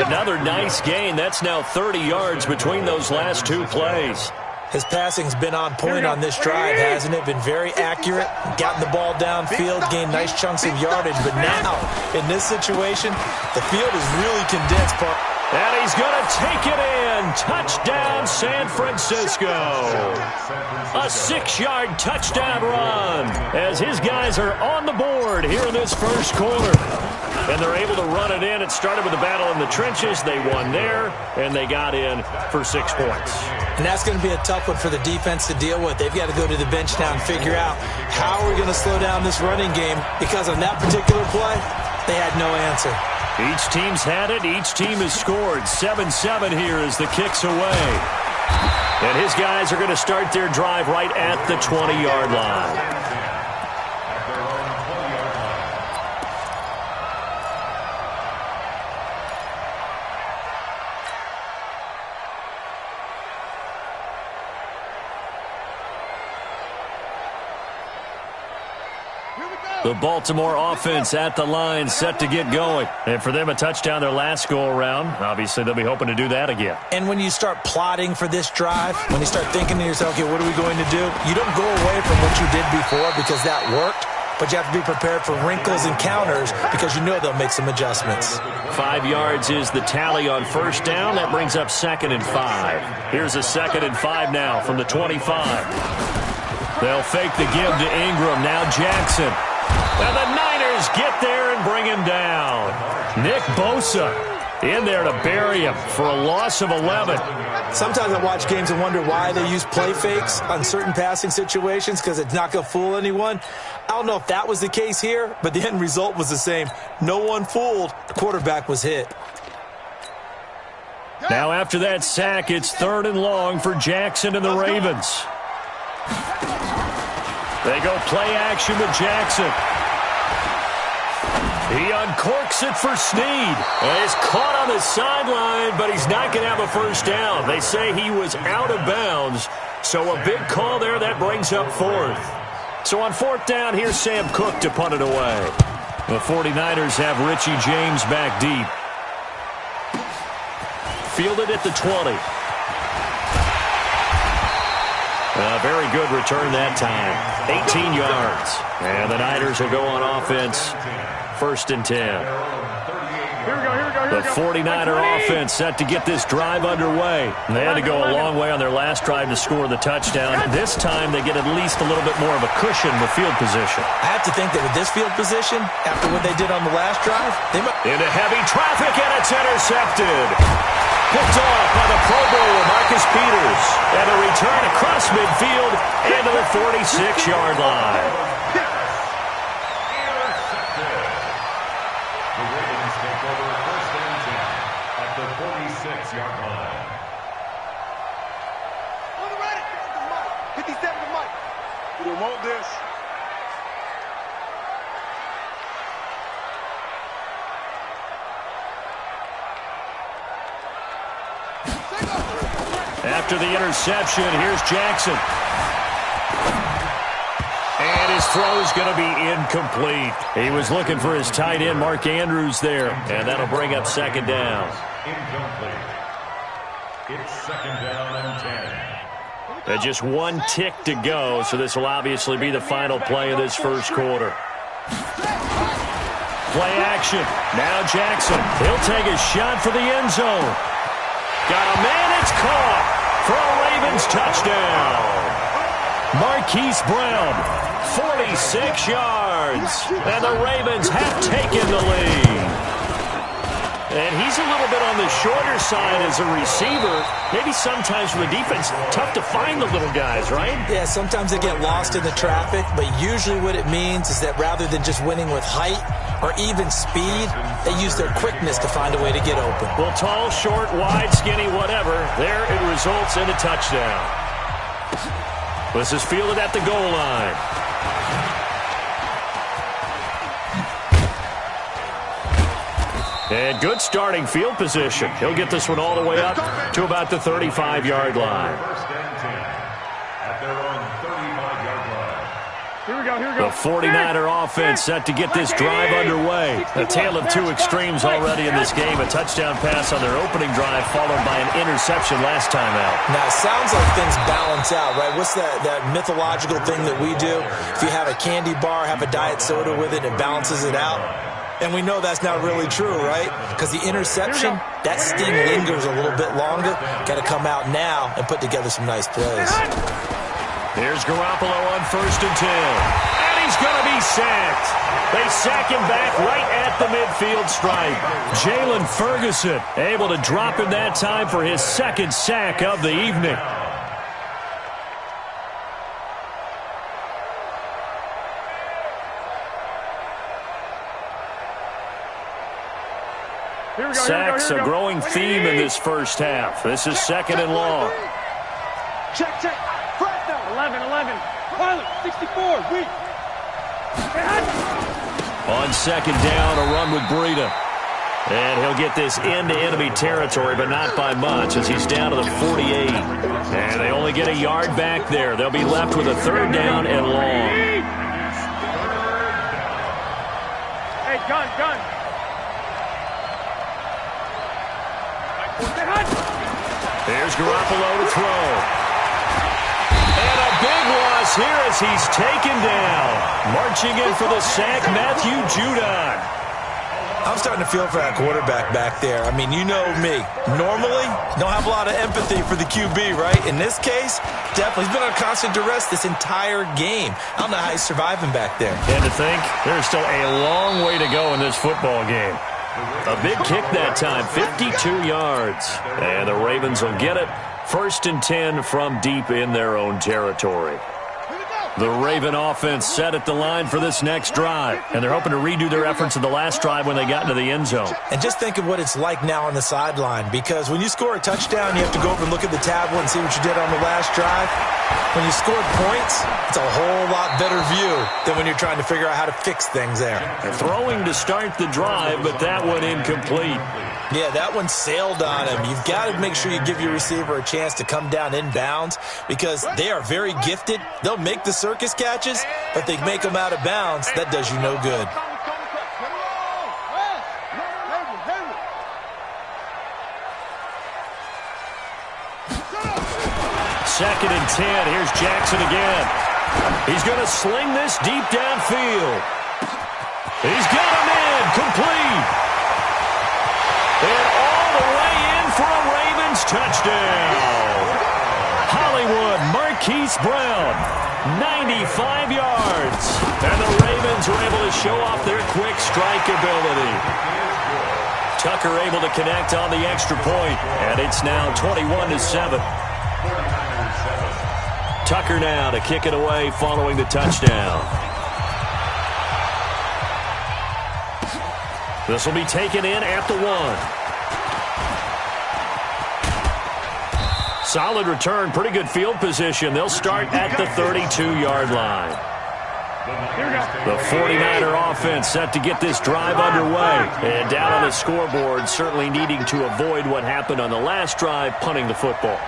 Speaker 2: Another nice gain. That's now 30 yards between those last 2 plays.
Speaker 3: His passing's been on point on this drive, hasn't it? Been very accurate, gotten the ball downfield, gained nice chunks of yardage. But now, in this situation, the field is really condensed.
Speaker 2: And he's going to take it in. Touchdown, San Francisco. A 6-yard touchdown run as his guys are on the board here in this first quarter. And they're able to run it in. It started with a battle in the trenches. They won there, and they got in for 6 points.
Speaker 3: And that's going to be a tough one for the defense to deal with. They've got to go to the bench now and figure out how we're going to slow down this running game, because on that particular play, they had no answer.
Speaker 2: Each team's had it. Each team has scored. 7-7 here as the kick's away. And his guys are going to start their drive right at the 20-yard line. The Baltimore offense at the line, set to get going. And for them, a touchdown their last go-around. Obviously, they'll be hoping to do that again.
Speaker 3: And when you start plotting for this drive, when you start thinking to yourself, okay, what are we going to do? You don't go away from what you did before because that worked, but you have to be prepared for wrinkles and counters because you know they'll make some adjustments.
Speaker 2: 5 yards is the tally on first down. That brings up 2nd and 5. Here's a 2nd and 5 now from the 25. They'll fake the give to Ingram. Now Jackson. And the Niners get there and bring him down. Nick Bosa in there to bury him for a loss of 11.
Speaker 3: Sometimes I watch games and wonder why they use play fakes on certain passing situations because it's not going to fool anyone. I don't know if that was the case here, but the end result was the same. No one fooled. The quarterback was hit.
Speaker 2: Now after that sack, it's 3rd and long for Jackson and the Ravens. They go play action with Jackson. He uncorks it for Snead. He's caught on the sideline, but he's not going to have a first down. They say he was out of bounds, so a big call there. That brings up 4th. So on 4th down, here's Sam Cook to punt it away. The 49ers have Richie James back deep. Fielded at the 20. Very good return that time. 18 yards. And the Niners will go on offense. 1st and 10. The 49er offense set to get this drive underway. They had to go a long way on their last drive to score the touchdown. This time they get at least a little bit more of a cushion with field position.
Speaker 3: I have to think that with this field position, after what they did on the last drive, they might...
Speaker 2: Into heavy traffic, and it's intercepted. Picked off by the Pro Bowler, Marcus Peters. And a return across midfield into the 46-yard line.
Speaker 5: The Ravens take over 1st and 10 at the 46-yard line.
Speaker 6: On the right, 57 to Mike. We don't want this.
Speaker 2: After the interception, here's Jackson. And his throw's going to be incomplete. He was looking for his tight end, Mark Andrews, there. And that'll bring up 2nd down.
Speaker 5: Incomplete. It's 2nd down and 10.
Speaker 2: And just 1 tick to go, so this will obviously be the final play of this first quarter. Play action. Now Jackson. He'll take a shot for the end zone. Got a man. It's caught for a Ravens touchdown. Marquise Brown, 46 yards. And the Ravens have taken the lead. And he's a little bit on the shorter side as a receiver. Maybe sometimes for the defense, tough to find the little guys, right?
Speaker 3: Yeah, sometimes they get lost in the traffic, but usually what it means is that rather than just winning with height or even speed, they use their quickness to find a way to get open.
Speaker 2: Well, tall, short, wide, skinny, whatever, there it results in a touchdown. This is fielded at the goal line. And good starting field position. He'll get this one all the way up to about the 35-yard line.
Speaker 5: 1st and 10 at their own 35-yard line.
Speaker 4: Here we go, here we go.
Speaker 2: The 49er offense set to get this drive underway. A tale of 2 extremes already in this game. A touchdown pass on their opening drive followed by an interception last time out.
Speaker 3: Now, it sounds like things balance out, right? What's that mythological thing that we do? If you have a candy bar, have a diet soda with it, it balances it out. And we know that's not really true, right? Because the interception, that sting lingers a little bit longer. Got to come out now and put together some nice plays.
Speaker 2: Here's Garoppolo on 1st and 10. And he's going to be sacked. They sack him back right at the midfield stripe. Jalen Ferguson able to drop him that time for his 2nd sack of the evening. Sacks a growing theme in this first half. This is 2nd and long.
Speaker 6: Check. Flat down.
Speaker 4: 11. Pilot, 64. Weak.
Speaker 2: On 2nd down, a run with Breida. And he'll get this into enemy territory, but not by much as he's down to the 48. And they only get a yard back there. They'll be left with a 3rd down and long.
Speaker 4: gun.
Speaker 2: Here's Garoppolo to throw. And a big loss here as he's taken down. Marching in for the sack, Matthew Judon.
Speaker 3: I'm starting to feel for that quarterback back there. I mean, you know me. Normally, don't have a lot of empathy for the QB, right? In this case, definitely. He's been on constant duress this entire game. I don't know how he's surviving back there.
Speaker 2: And to think, there's still a long way to go in this football game. A big kick that time, 52 yards. And the Ravens will get it. 1st and 10 from deep in their own territory. The Raven offense set at the line for this next drive, and they're hoping to redo their efforts in the last drive when they got into the end zone.
Speaker 3: And just think of what it's like now on the sideline, because when you score a touchdown, you have to go over and look at the tablet and see what you did on the last drive. When you scored points, it's a whole lot better view than when you're trying to figure out how to fix things there.
Speaker 2: They're throwing to start the drive, but that one incomplete.
Speaker 3: Yeah, that one sailed on him. You've got to make sure you give your receiver a chance to come down inbounds because they are very gifted. They'll make the circus catches, but they make them out of bounds. That does you no good.
Speaker 2: Second and 10. Here's Jackson again. He's going to sling this deep downfield. He's got him in. Complete. And all the way in for a Ravens touchdown. Hollywood Marquise Brown, 95 yards. And the Ravens were able to show off their quick strike ability. Tucker able to connect on the extra point, and it's now 21-7. Tucker now to kick it away following the touchdown. This will be taken in at the 1. Solid return, pretty good field position. They'll start at the 32-yard line. The 49er offense set to get this drive underway. And down on the scoreboard, certainly needing to avoid what happened on the last drive, punting the football.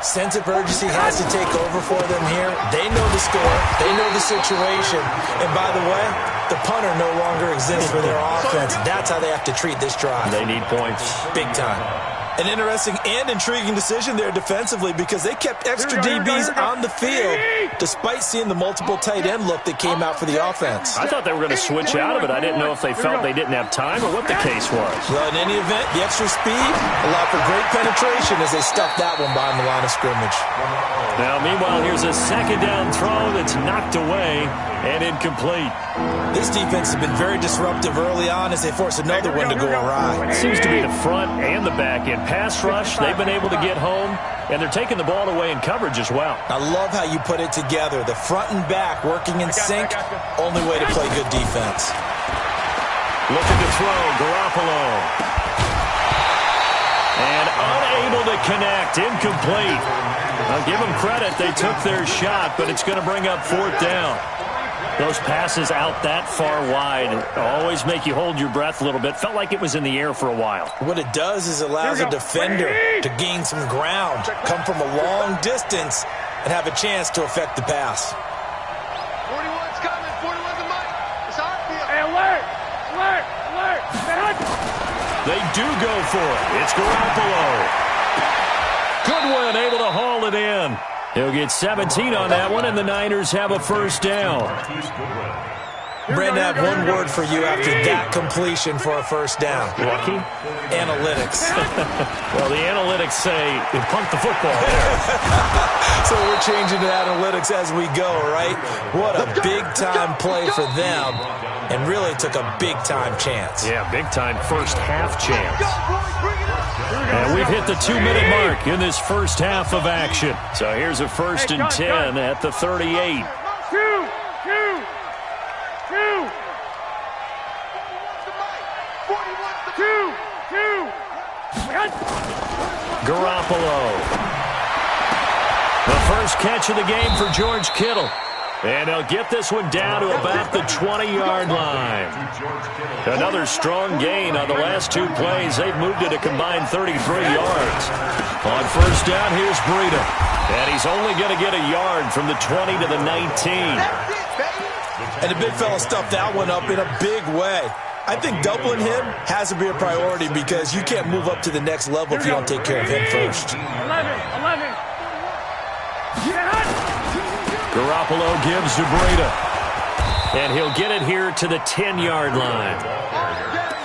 Speaker 3: Sense of urgency has to take over for them here. They know the score. They know the situation. And by the way, the punter no longer exists for their offense. That's how they have to treat this drive.
Speaker 2: They need points.
Speaker 3: Big time. An interesting and intriguing decision there defensively because they kept extra DBs on the field despite seeing the multiple tight end look that came out for the offense.
Speaker 2: I thought they were going to switch out of it. I didn't know if they felt they didn't have time or what the case was.
Speaker 3: Well, in any event, the extra speed allowed for great penetration as they stuffed that one behind the line of scrimmage.
Speaker 2: Now, meanwhile, here's a second down throw that's knocked away and incomplete.
Speaker 3: This defense has been very disruptive early on as they force another one to go awry.
Speaker 2: Seems to be the front and the back end. Pass rush, they've been able to get home, and they're taking the ball away in coverage as well.
Speaker 3: I love how you put it together. The front and back working in sync, only way to play good defense.
Speaker 2: Looking to throw, Garoppolo. And unable to connect, incomplete. I'll give them credit, they took their shot, but it's going to bring up 4th down. Those passes out that far wide always make you hold your breath a little bit. Felt like it was in the air for a while.
Speaker 3: What it does is allows a defender to gain some ground, come from a long distance, and have a chance to affect the pass.
Speaker 6: 41's coming. 41's the mic. It's hot field.
Speaker 4: Hey, alert! Alert! Alert!
Speaker 2: They do go for it. It's Garoppolo. Goodwin able to haul it in. He'll get 17 on that one, and the Niners have a 1st down.
Speaker 3: Brandon, I have one word for you after that completion for a 1st down.
Speaker 2: Lucky?
Speaker 3: Analytics.
Speaker 2: Well, the analytics say you punt the football there.
Speaker 3: So we're changing to analytics as we go, right? What a big-time play for them, and really took a big-time chance.
Speaker 2: Yeah, big-time first half chance. And we've hit the 2-minute mark in this first half of action. So here's a 1st and 10 at the 38. Garoppolo. The first catch of the game for George Kittle. And they'll get this one down to about the 20-yard line. Another strong gain on the last 2 plays. They've moved it a combined 33 yards. On 1st down, here's Breida. And he's only going to get a yard from the 20 to the 19.
Speaker 3: And the big fella stuffed that one up in a big way. I think doubling him has to be a priority because you can't move up to the next level if you don't take care of him first.
Speaker 4: 11.
Speaker 2: Garoppolo gives to Breida. And he'll get it here to the 10-yard line.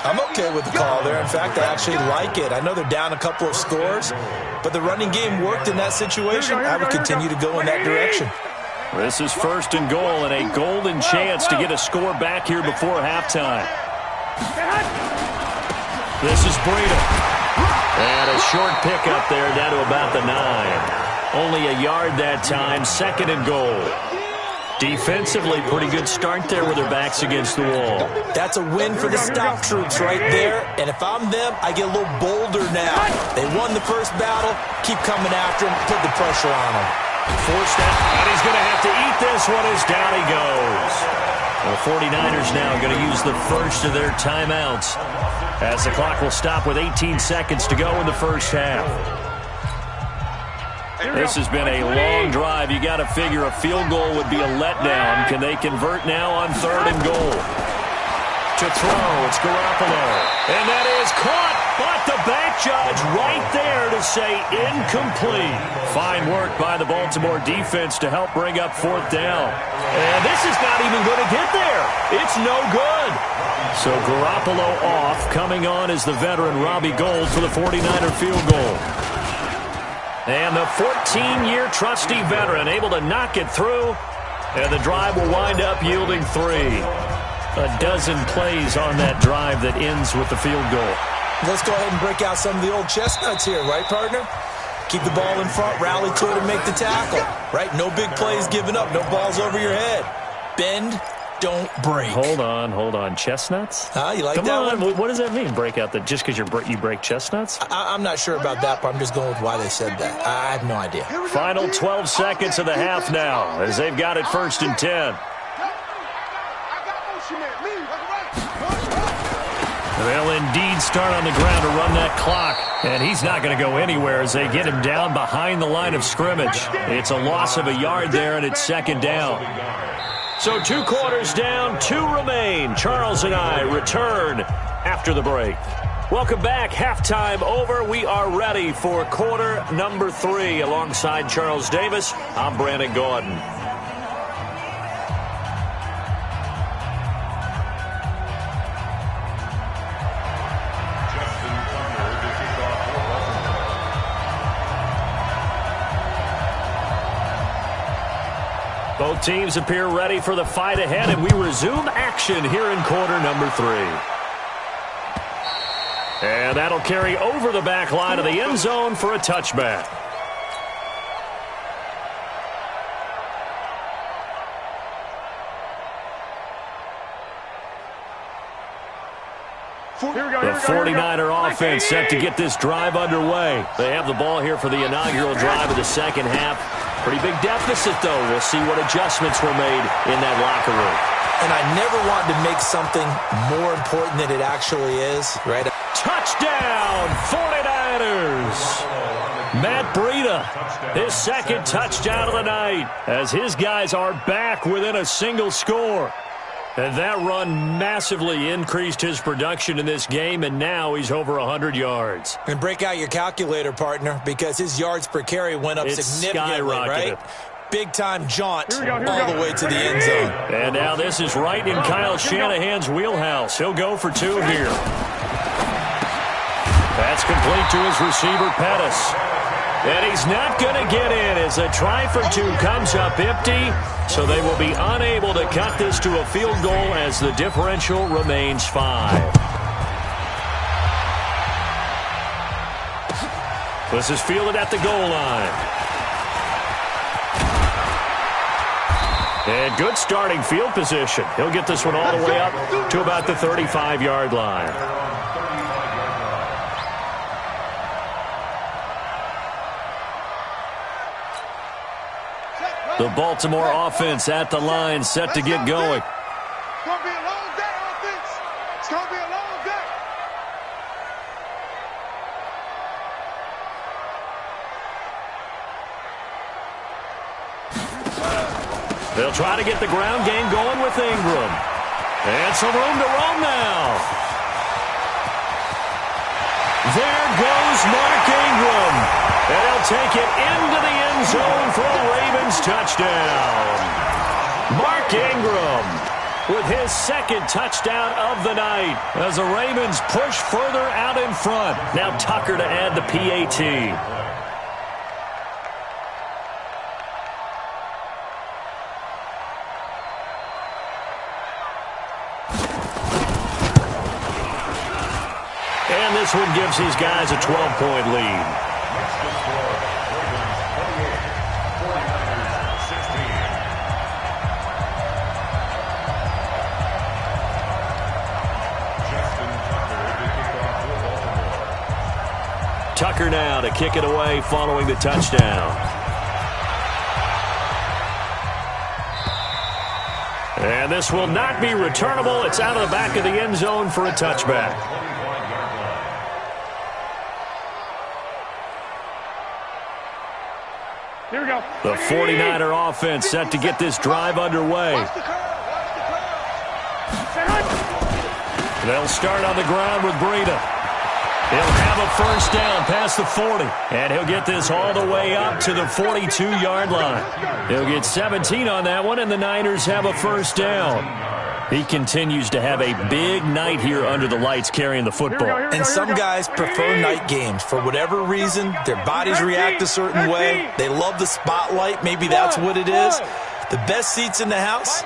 Speaker 3: I'm okay with the call there. In fact, I actually like it. I know they're down a couple of scores, but the running game worked in that situation. I would continue to go in that direction.
Speaker 2: This is 1st and goal and a golden chance to get a score back here before halftime. This is Breida. And a short pickup there down to about the 9. Only a yard that time, 2nd and goal. Defensively, pretty good start there with their backs against the wall.
Speaker 3: That's a win for the stop troops right there. And if I'm them, I get a little bolder now. They won the first battle. Keep coming after them. Put the pressure on them.
Speaker 2: Forced out, and he's going to have to eat this one as down he goes. The 49ers now going to use the first of their timeouts as the clock will stop with 18 seconds to go in the first half. This has been a long drive. You got to figure a field goal would be a letdown. Can they convert now on 3rd and goal? To throw, it's Garoppolo. And that is caught, but the back judge right there to say incomplete. Fine work by the Baltimore defense to help bring up 4th down. And this is not even going to get there. It's no good. So Garoppolo off. Coming on is the veteran Robbie Gould for the 49er field goal. And the 14-year trusty veteran able to knock it through. And the drive will wind up yielding 3. A dozen plays on that drive that ends with the field goal.
Speaker 3: Let's go ahead and break out some of the old chestnuts here, right, partner? Keep the ball in front, rally to it, and make the tackle, right? No big plays given up, no balls over your head. Bend, don't break.
Speaker 2: Hold on. Chestnuts?
Speaker 3: You like
Speaker 2: Come
Speaker 3: that
Speaker 2: on.
Speaker 3: one?
Speaker 2: What does that mean, break out? Just because you break chestnuts?
Speaker 3: I'm not sure about that, but I'm just going with why they said that. I have no idea.
Speaker 2: Final 12 seconds of the half now as they've got it 1st and 10. They'll indeed start on the ground to run that clock. And he's not going to go anywhere as they get him down behind the line of scrimmage. It's a loss of a yard there, and it's 2nd down. So 2 quarters down, 2 remain. Charles and I return after the break. Welcome back. Halftime over. We are ready for quarter number 3. Alongside Charles Davis, I'm Brandon Gordon. Both teams appear ready for the fight ahead, and we resume action here in quarter number 3. And that'll carry over the back line of the end zone for a touchback. The 49er offense set to get this drive underway. They have the ball here for the inaugural drive of the second half. Pretty big deficit, though. We'll see what adjustments were made in that locker room.
Speaker 3: And I never wanted to make something more important than it actually is, right?
Speaker 2: Touchdown, 49ers! Matt Breida, his 2nd touchdown of the night, as his guys are back within a single score. And that run massively increased his production in this game, and now he's over 100 yards.
Speaker 3: And break out your calculator, partner, because his yards per carry went up significantly, right? Big-time jaunt all the way to the end zone.
Speaker 2: And now this is right in Kyle Shanahan's wheelhouse. He'll go for 2 here. That's complete to his receiver, Pettis. And he's not going to get in as a try for 2 comes up empty. So they will be unable to cut this to a field goal as the differential remains 5. This is fielded at the goal line. And good starting field position. He'll get this one all the way up to about the 35-yard line. The Baltimore offense at the line, set to get going.
Speaker 6: It's going to be a long day, offense. It's going to be a long day.
Speaker 2: They'll try to get the ground game going with Ingram. And some room to roam now. There goes Mark Ingram. And he'll take it into the end zone for a Ravens touchdown. Mark Ingram with his second touchdown of the night as the Ravens push further out in front. Now Tucker to add the PAT. And this one gives these guys a 12-point lead. Tucker now to kick it away following the touchdown. And this will not be returnable. It's out of the back of the end zone for a touchback.
Speaker 4: Here we go.
Speaker 2: The 49er offense set to get this drive underway. They'll start on the ground with Breida. He'll have a first down past the 40. And he'll get this all the way up to the 42-yard line. He'll get 17 on that one, and the Niners have a first down. He continues to have a big night here under the lights carrying the football.
Speaker 3: And some guys prefer night games. For whatever reason, their bodies react a certain way. They love the spotlight. Maybe that's what it is. The best seats in the house,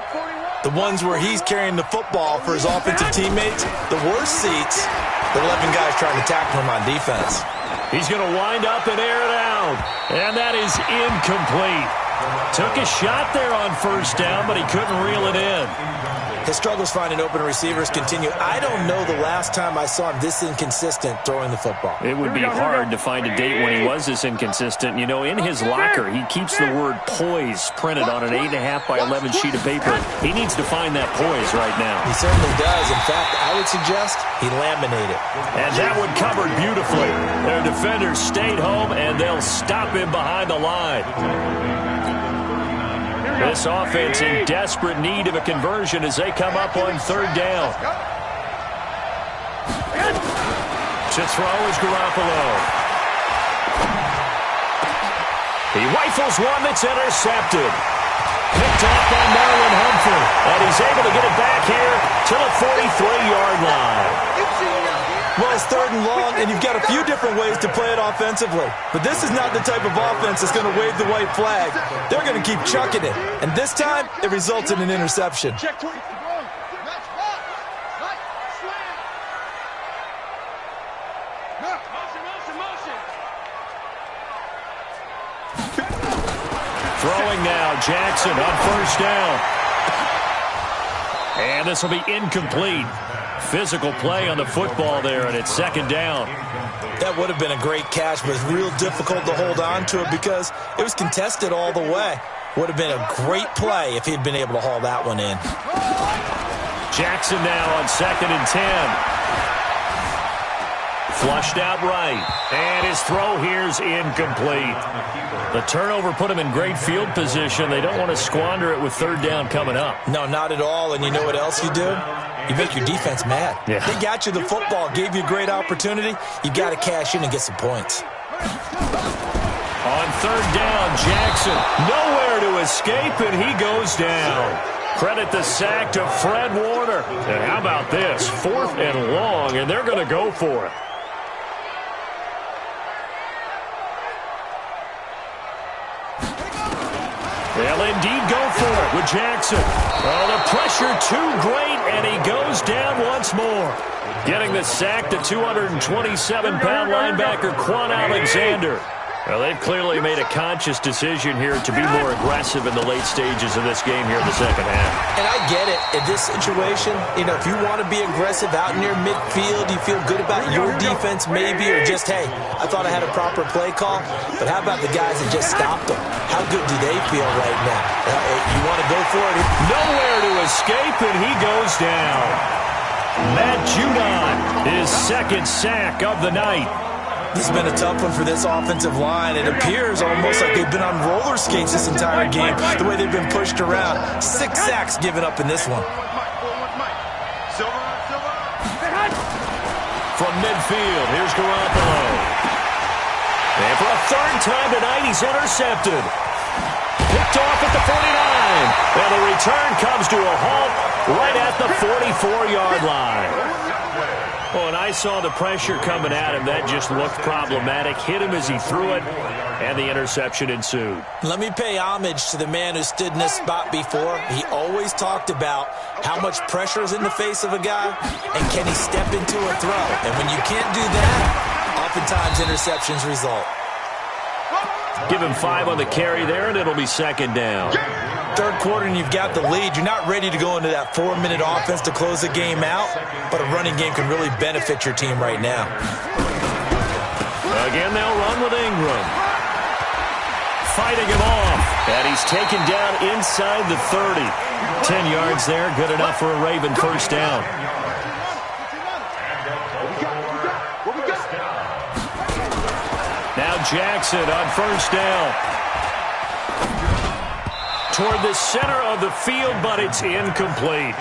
Speaker 3: the ones where he's carrying the football for his offensive teammates. The worst seats, the 11 guys trying to tackle him on defense.
Speaker 2: He's going to wind up and air it out. And that is incomplete. Took a shot there on first down, but he couldn't reel it in.
Speaker 3: His struggles finding open receivers continue. I don't know the last time I saw him this inconsistent throwing the football.
Speaker 2: It would be hard to find a date when he was this inconsistent. You know, in his locker, he keeps the word poise printed on an 8.5 by 11 sheet of paper. He needs to find that poise right now.
Speaker 3: He certainly does. In fact, I would suggest he laminated.
Speaker 2: And that one covered beautifully. Their defenders stayed home, and they'll stop him behind the line. This offense in desperate need of a conversion as they come up on third down. To throw is Garoppolo. He rifles one that's intercepted. Picked off by Marlon Humphrey. And he's able to get it back here to the 43-yard line.
Speaker 3: Well, it's third and long, and you've got a few different ways to play it offensively. But this is not the type of offense that's going to wave the white flag. They're going to keep chucking it. And this time, it results in an interception.
Speaker 2: Throwing now, Jackson on first down. And this will be incomplete. Physical play on the football there, and it's second down.
Speaker 3: That would have been a great catch, but it's real difficult to hold on to it because it was contested all the way. Would have been a great play if he'd been able to haul that one in.
Speaker 2: Jackson now on 2nd and 10. Flushed out right. And his throw here's incomplete. The turnover put him in great field position. They don't want to squander it with third down coming up.
Speaker 3: No, not at all. And you know what else you do? You make your defense mad.
Speaker 2: Yeah.
Speaker 3: They got you the football, gave you a great opportunity. You got to cash in and get some points.
Speaker 2: On third down, Jackson nowhere to escape, and he goes down. Credit the sack to Fred Warner. And how about this? 4th and long, and they're going to go for it. They'll indeed go for it with Jackson. Oh, the pressure too great, and he goes down once more. Getting the sack to 227-pound linebacker Quan Alexander. Well, they've clearly made a conscious decision here to be more aggressive in the late stages of this game here in the second half.
Speaker 3: And I get it. In this situation, you know, if you want to be aggressive out near midfield, you feel good about your defense maybe, or just, hey, I thought I had a proper play call. But how about the guys that just stopped them? How good do they feel right now? You want to go for it?
Speaker 2: Nowhere to escape, and he goes down. Matt Judon, his second sack of the night.
Speaker 3: This has been a tough one for this offensive line. It appears almost like they've been on roller skates this entire game, the way they've been pushed around. 6 sacks given up in this one.
Speaker 2: From midfield, here's Garoppolo. And for a third time tonight, he's intercepted. Picked off at the 49. And the return comes to a halt right at the 44-yard line. Oh, and I saw the pressure coming at him. That just looked problematic. Hit him as he threw it, and the interception ensued. Let me pay homage to the man who stood in this spot before. He always talked about how much pressure is in the face of a guy, and can he step into a throw. And when you can't do that, oftentimes interceptions result. Give him 5 on the carry there, and it'll be second down. Third quarter, and you've got the lead. You're not ready to go into that 4-minute offense to close the game out, but a running game can really benefit your team right now. Again, they'll run with Ingram. Fighting him off, and he's taken down inside the 30. 10 yards there, good enough for a Raven first down. Now Jackson on first down. Toward the center of the field, but it's incomplete.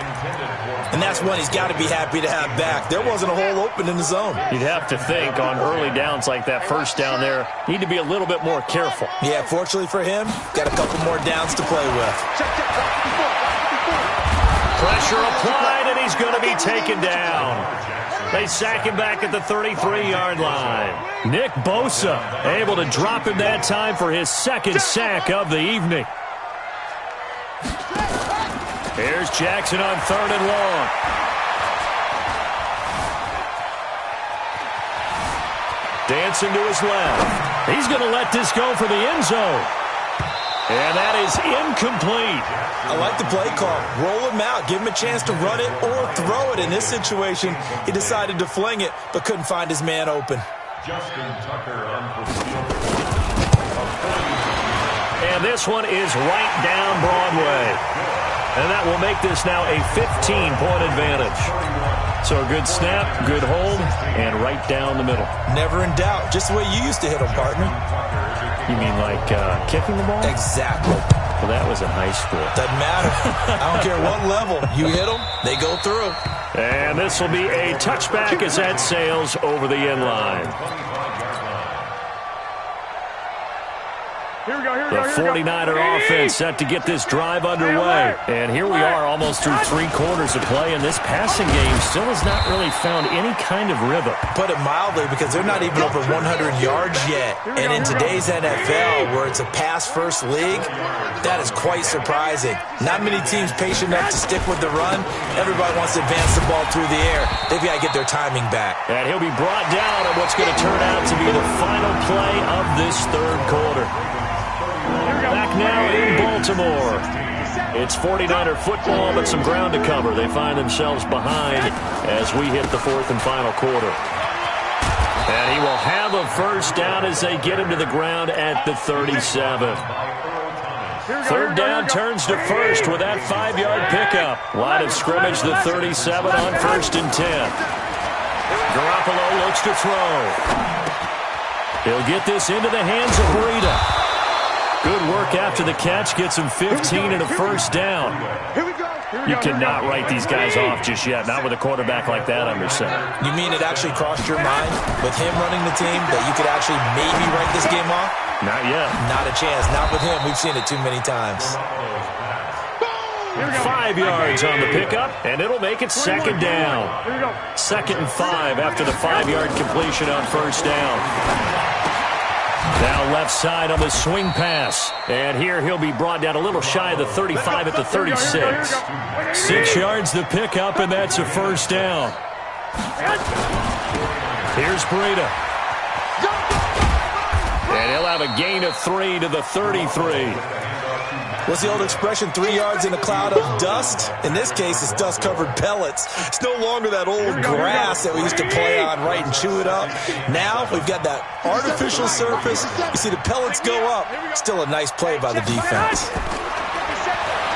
Speaker 2: And that's one he's got to be happy to have back. There wasn't a hole open in the zone. You'd have to think on early downs like that first down there, need to be a little bit more careful. Yeah, fortunately for him, got a couple more downs to play with. Pressure applied, and he's going to be taken down. They sack him back at the 33-yard line. Nick Bosa able to drop him that time for his second sack of the evening. Here's Jackson on third and long. Dancing to his left. He's going to let this go for the end zone. And that is incomplete. I like the play call. Roll him out. Give him a chance to run it or throw it. In this situation, he decided to fling it, but couldn't find his man open.
Speaker 5: Justin Tucker on the field.
Speaker 2: And this one is right down Broadway. And that will make this now a 15-point advantage. So a good snap, good hold, and right down the middle. Never in doubt. Just the way you used to hit them, partner. You mean like kicking the ball? Exactly. Well, that was in high school. Doesn't matter. I don't care what level. You hit them, they go through. And this will be a touchback as that sails over the end line.
Speaker 4: Here we go, here we
Speaker 2: The
Speaker 4: go, here we go.
Speaker 2: 49er offense set to get this drive underway. And here we are almost through 3 quarters of play, and this passing game still has not really found any kind of rhythm. Put it mildly, because they're not even over 100 yards yet. And in today's NFL, where it's a pass-first league, that is quite surprising. Not many teams patient enough to stick with the run. Everybody wants to advance the ball through the air. They've got to get their timing back. And he'll be brought down on what's going to turn out to be the final play of this third quarter. Back now in Baltimore. It's 49er football, but some ground to cover. They find themselves behind as we hit the 4th and final quarter. And he will have a first down as they get him to the ground at the 37. Third down turns to first with that 5-yard pickup. Line of scrimmage, the 37 on 1st and 10. Garoppolo looks to throw. He'll get this into the hands of Breida. Good work after the catch, gets him 15 and a first down. You cannot write these guys off just yet, not with a quarterback like that under center. You mean it actually crossed your mind with him running the team that you could actually maybe write this game off? Not yet. Not a chance. Not with him. We've seen it too many times. 5 yards on the pickup, and it'll make it second down. 2nd and 5 after the 5-yard completion on first down. Now left side on the swing pass. And here he'll be brought down a little shy of the 35 at the 36. 6 yards the pickup, and that's a first down. Here's Breida. And he'll have a gain of 3 to the 33. What's the old expression, 3 yards in a cloud of dust? In this case, it's dust-covered pellets. It's no longer that old grass that we used to play on, right, and chew it up. Now we've got that artificial surface. You see the pellets go up. Still a nice play by the defense.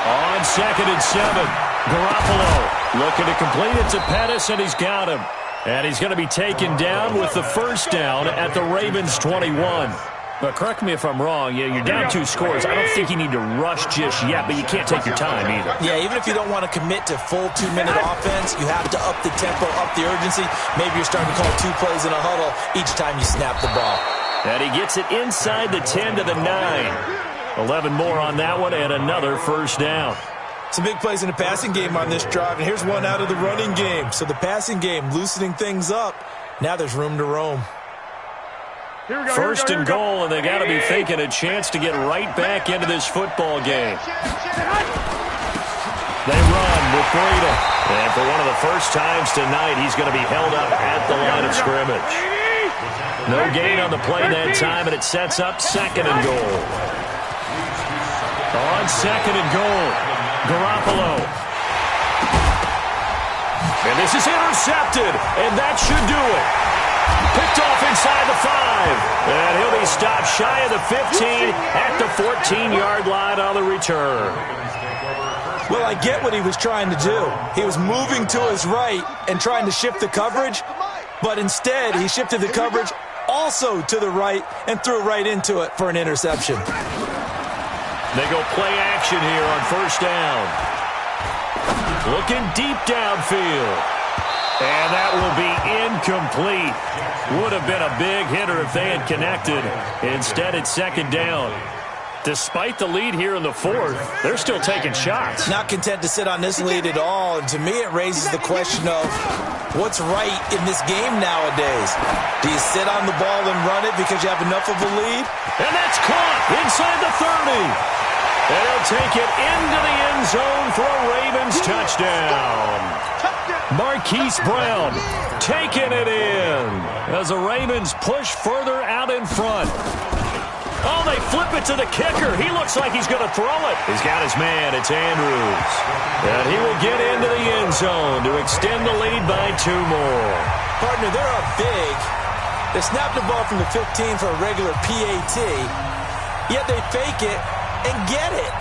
Speaker 2: On 2nd and 7, Garoppolo looking to complete it to Pettis, and he's got him. And he's going to be taken down with the first down at the Ravens 21. But correct me if I'm wrong, you're down 2 scores. I don't think you need to rush just yet, but you can't take your time either.
Speaker 3: Yeah, even if you don't want to commit to full 2-minute offense, you have to up the tempo, up the urgency. Maybe you're starting to call 2 plays in a huddle each time you snap the ball.
Speaker 2: And he gets it inside the 10 to the 9. 11 more on that one and another first down.
Speaker 3: Some big plays in the passing game on this drive, and here's one out of the running game. So the passing game loosening things up. Now there's room to roam.
Speaker 2: First and goal, and they got to be thinking a chance to get right back into this football game. They run with Breida. And for one of the first times tonight, he's going to be held up at the line of scrimmage. No gain on the play that time, and it sets up second and goal. On second and goal, Garoppolo. And this is intercepted, and that should do it. Picked off inside the 5. And he'll be stopped shy of the 15 at the 14-yard line on the return.
Speaker 3: Well, I get what he was trying to do. He was moving to his right and trying to shift the coverage, but instead he shifted the coverage also to the right and threw right into it for an interception.
Speaker 2: They go play action here on first down. Looking deep downfield. And that will be incomplete. Would have been a big hitter if they had connected. Instead, it's second down. Despite the lead here in the 4th, they're still taking shots.
Speaker 3: Not content to sit on this lead at all. And to me, it raises the question of what's right in this game nowadays. Do you sit on the ball and run it because you have enough of a lead?
Speaker 2: And that's caught inside the 30. And he'll take it into the end zone for a Ravens touchdown. Marquise Brown taking it in as the Ravens push further out in front. Oh, they flip it to the kicker. He looks like he's going to throw it. He's got his man. It's Andrews. And he will get into the end zone to extend the lead by 2 more.
Speaker 3: Partner, they're up big. They snap the ball from the 15 for a regular PAT, yet they fake it and get it.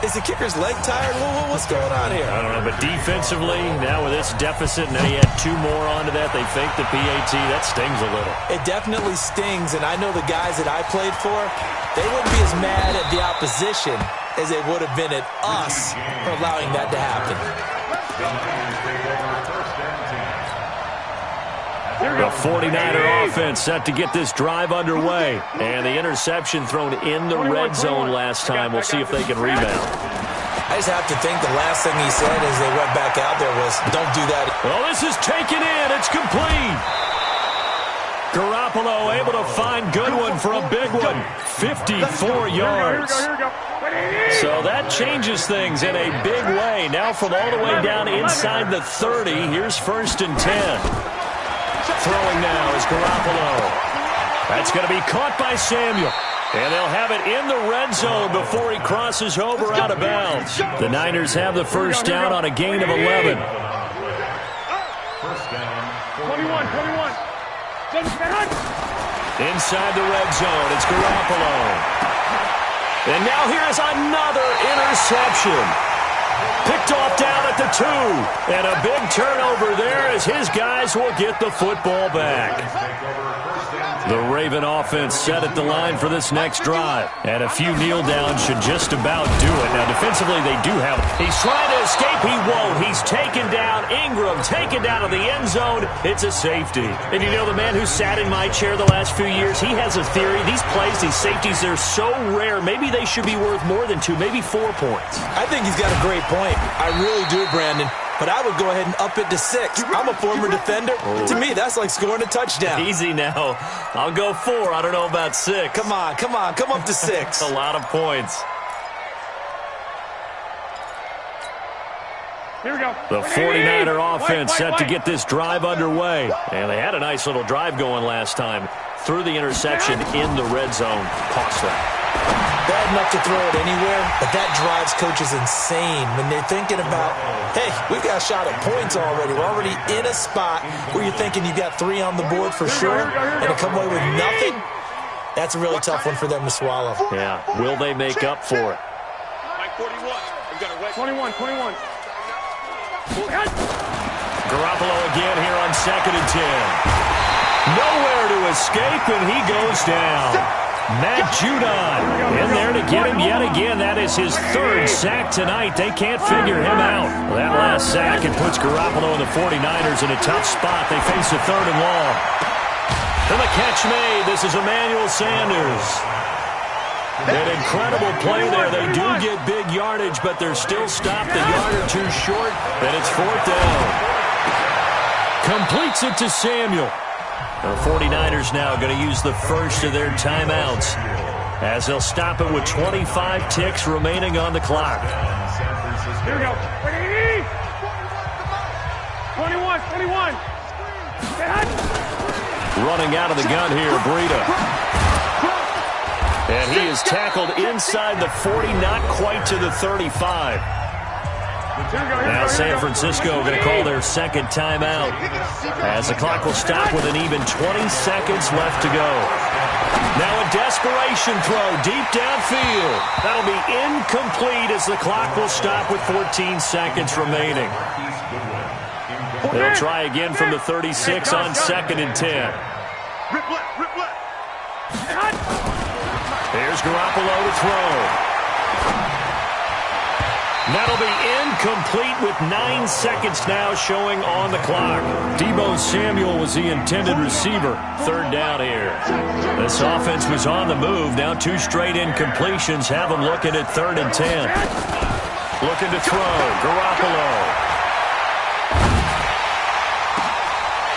Speaker 3: Is the kicker's leg tired? What's going on here?
Speaker 2: I don't know, but defensively, now with this deficit, and then he had 2 more onto that, they faked the PAT. That stings a little.
Speaker 3: It definitely stings, and I know the guys that I played for, they wouldn't be as mad at the opposition as they would have been at us for allowing that to happen.
Speaker 2: The 49er offense set to get this drive underway. And the interception thrown in the red zone last time. We'll see if they can rebound.
Speaker 3: I just have to think the last thing he said as they went back out there was, don't do that.
Speaker 2: Well, this is taken in. It's complete. Garoppolo able to find Goodwin for a big one. 54 yards. So that changes things in a big way. Now from all the way down inside the 30, here's first and 10. Throwing now is Garoppolo. That's going to be caught by Samuel. And they'll have it in the red zone before he crosses over out of bounds. The Niners have the first down on a gain of 11.
Speaker 5: First down.
Speaker 4: 21.
Speaker 2: Inside the red zone, it's Garoppolo. And now here's another interception. Picked off down at the 2. And a big turnover there as his guys will get the football back. The Raven offense set at the line for this next drive. And a few kneel downs should just about do it. Now, defensively, they do have it. He's trying to escape. He won't. He's taken down. Ingram taken down to the end zone. It's a safety. And you know, the man who sat in my chair the last few years, he has a theory. These plays, these safeties, they're so rare. Maybe they should be worth more than 2, maybe 4 points.
Speaker 3: I think he's got a great point. I really do, Brandon. But I would go ahead and up it to 6. I'm a former defender. To me, that's like scoring a touchdown.
Speaker 2: Easy now. I'll go 4. I don't know about 6.
Speaker 3: Come on. Come up to 6.
Speaker 2: That's a lot of points.
Speaker 4: Here we go.
Speaker 2: The 49er offense set to get this drive underway. And they had a nice little drive going last time. Threw the interception in the red zone. Cost them.
Speaker 3: Bad enough to throw it anywhere, but that drives coaches insane when they're thinking about, hey, we've got a shot at points already. We're already in a spot where you're thinking you've got 3 on the board for sure, and to come away with nothing, that's a really tough one for them to swallow.
Speaker 2: Yeah, will they make up for it?
Speaker 4: 21.
Speaker 2: Garoppolo again here on 2nd and 10. Nowhere to escape, and he goes down. Matt Judon in there to get him yet again. That is his 3rd sack tonight. They can't figure him out. Well, that last sack, it puts Garoppolo and the 49ers in a tough spot. They face a 3rd and long. And the catch made. This is Emmanuel Sanders. An incredible play there. They do get big yardage, but they're still stopped a yard or two short, and it's 4th down. Completes it to Samuel. The 49ers now going to use the first of their timeouts as they'll stop it with 25 ticks remaining on the clock.
Speaker 4: Here we go. 21.
Speaker 2: Running out of the gun here, Breida. And he is tackled inside the 40, not quite to the 35. Now San Francisco going to call their 2nd timeout as the clock will stop with an even 20 seconds left to go. Now a desperation throw deep downfield. That'll be incomplete as the clock will stop with 14 seconds remaining. They'll try again from the 36 on 2nd and 10. There's Garoppolo to throw. That'll be incomplete with 9 seconds now showing on the clock. Deebo Samuel was the intended receiver. 3rd down here. This offense was on the move. Now 2 straight incompletions have them looking at 3rd and 10. Looking to throw. Garoppolo.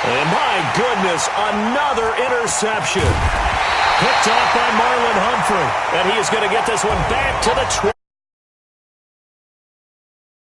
Speaker 2: And my goodness, another interception. Picked off by Marlon Humphrey. And he is going to get this one back to the 20.